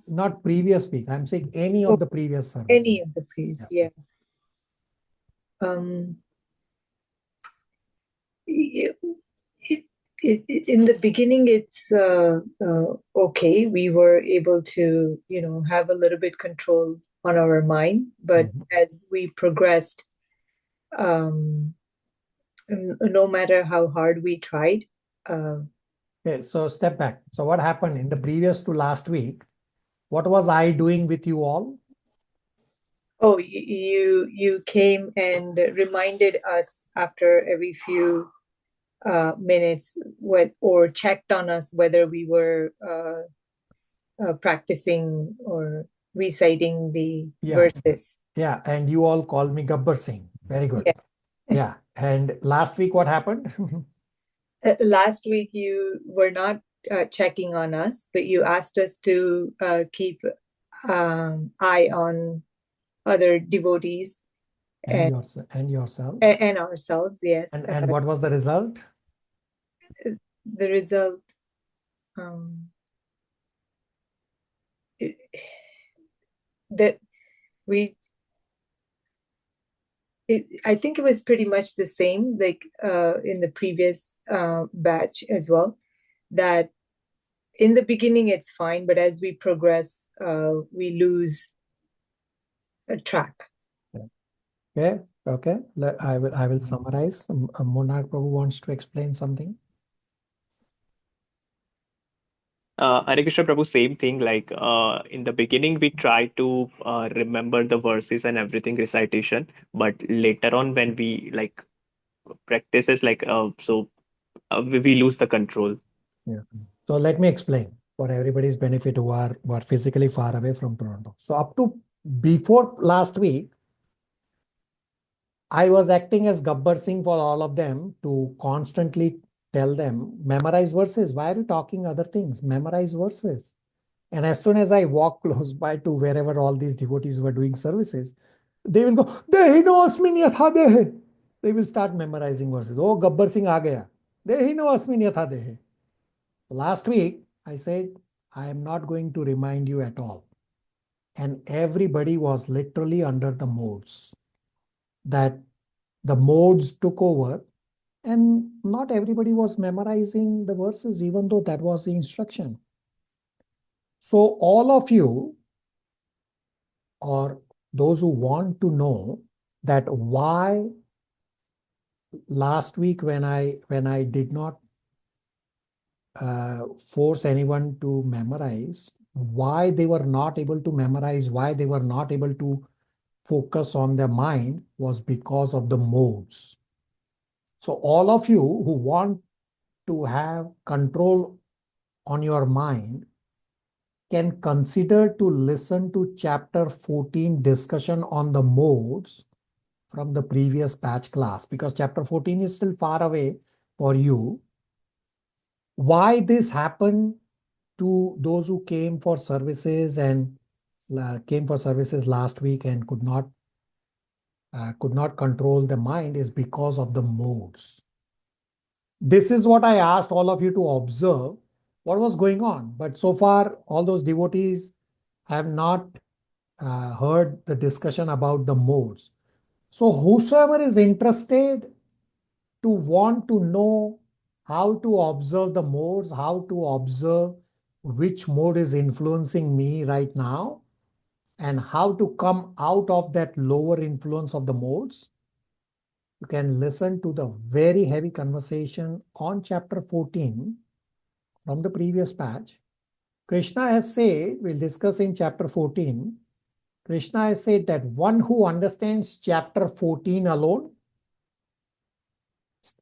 not previous week. I'm saying any of the previous service. any of the previous, yeah. In the beginning, it's okay. We were able to, have a little bit control on our mind. But as we progressed, no matter how hard we tried. Okay, so step back. So what happened in the previous to last week? What was I doing with you all? Oh, you came and reminded us after every few minutes or checked on us whether we were practicing or reciting the verses. Yeah, and you all called me Gabbar Singh. Very good. Yeah. And last week, what happened? Last week, you were not checking on us, but you asked us to keep eye on other devotees. And yourself. And ourselves, yes. And what was the result? The result, that I think it was pretty much the same, like in the previous batch as well, that in the beginning it's fine, but as we progress, we lose a track. Okay. I will summarize. Monarch Prabhu wants to explain something. Hare Krishna Prabhu, same thing. Like in the beginning, we try to remember the verses and everything recitation, but later on, when we like practices, like we lose the control. Yeah. So let me explain for everybody's benefit who are physically far away from Toronto. So up to before last week, I was acting as Gabbar Singh for all of them to constantly tell them, memorize verses. Why are you talking other things? Memorize verses. And as soon as I walk close by to wherever all these devotees were doing services, they will go, Dehi no asmin yatha dehe. They will start memorizing verses. Oh, Gabbar Singh aa gaya. Dehi no asmin yatha dehe. Last week, I said, I am not going to remind you at all. And everybody was literally under the modes. That the modes took over, and not everybody was memorizing the verses, even though that was the instruction. So all of you, or those who want to know that why last week when I did not force anyone to memorize, why they were not able to memorize, why they were not able to focus on their mind, was because of the modes. So all of you who want to have control on your mind can consider to listen to chapter 14 discussion on the modes from the previous batch class, because chapter 14 is still far away for you. Why this happened to those who came for services and came for services last week and could not control the mind is because of the modes. This is what I asked all of you to observe what was going on. But so far, all those devotees have not heard the discussion about the modes. So whosoever is interested to want to know how to observe the modes, how to observe which mode is influencing me right now, and how to come out of that lower influence of the modes, you can listen to the very heavy conversation on chapter 14 from the previous batch. Krishna has said, we'll discuss in chapter 14, Krishna has said that one who understands chapter 14 alone,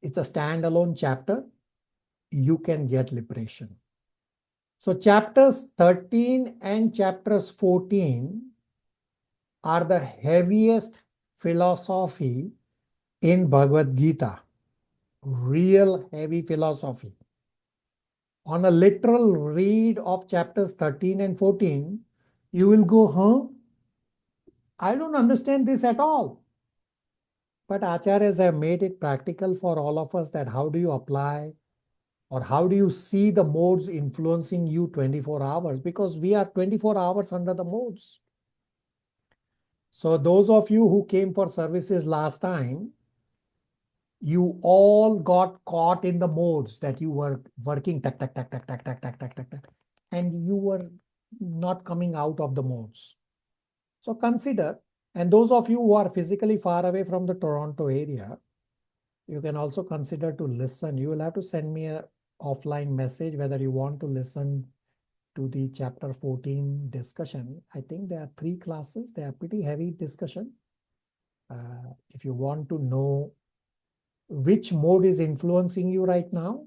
it's a standalone chapter, you can get liberation. So chapters 13 and chapters 14 are the heaviest philosophy in Bhagavad Gita. Real heavy philosophy. On a literal read of chapters 13 and 14, you will go, huh? I don't understand this at all. But acharyas have made it practical for all of us that how do you apply or how do you see the modes influencing you 24 hours? Because we are 24 hours under the modes. So those of you who came for services last time, you all got caught in the modes that you were working, tak, tak, tak, tak, tak, tak, tak, tak, tak, tak, and you were not coming out of the modes. So consider, and those of you who are physically far away from the Toronto area, you can also consider to listen. You will have to send me an offline message whether you want to listen to the chapter 14 discussion. I think there are 3 classes. They are pretty heavy discussion. If you want to know which mode is influencing you right now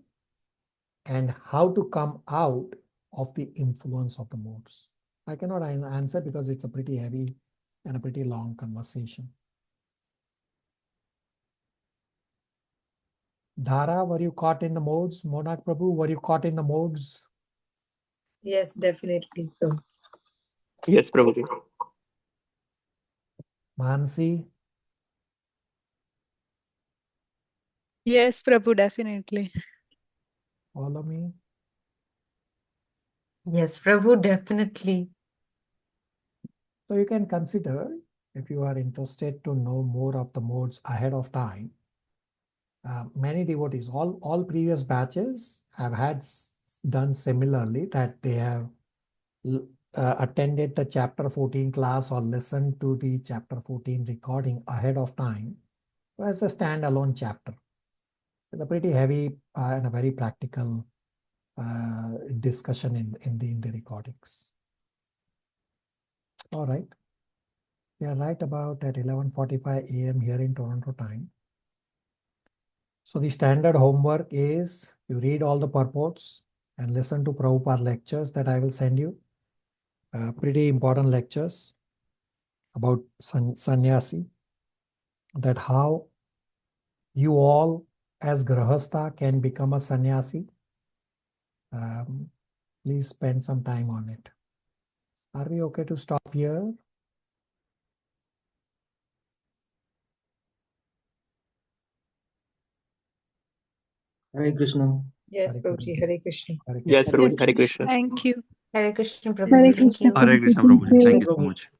and how to come out of the influence of the modes. I cannot answer because it's a pretty heavy and a pretty long conversation. Dhara, were you caught in the modes? Monarch Prabhu, were you caught in the modes? Yes, definitely. So, Yes, Prabhuji. Mansi, Yes, Prabhu, definitely. follow me. Yes, Prabhu, definitely. So you can consider, if you are interested to know more of the modes ahead of time, many devotees, all previous batches have done similarly, that they have attended the chapter 14 class or listened to the chapter 14 recording ahead of time as a standalone chapter. It's a pretty heavy and a very practical discussion in the recordings. All right. We are right about at 11:45 a.m. here in Toronto time. So the standard homework is you read all the purports, and listen to Prabhupada lectures that I will send you. Pretty important lectures about sannyasi, that how you all as grahastha can become a sannyasi. Please spend some time on it. Are we okay to stop here? Hare Krishna. Yes, Prabhuji. Hare Krishna. Yes, Prabhuji. Hare Krishna. Thank you. Hare Krishna, Hare Prabhuji. Thank Krishna. you. Hare Krishna, Thank Prabhuji. you. Thank you so much.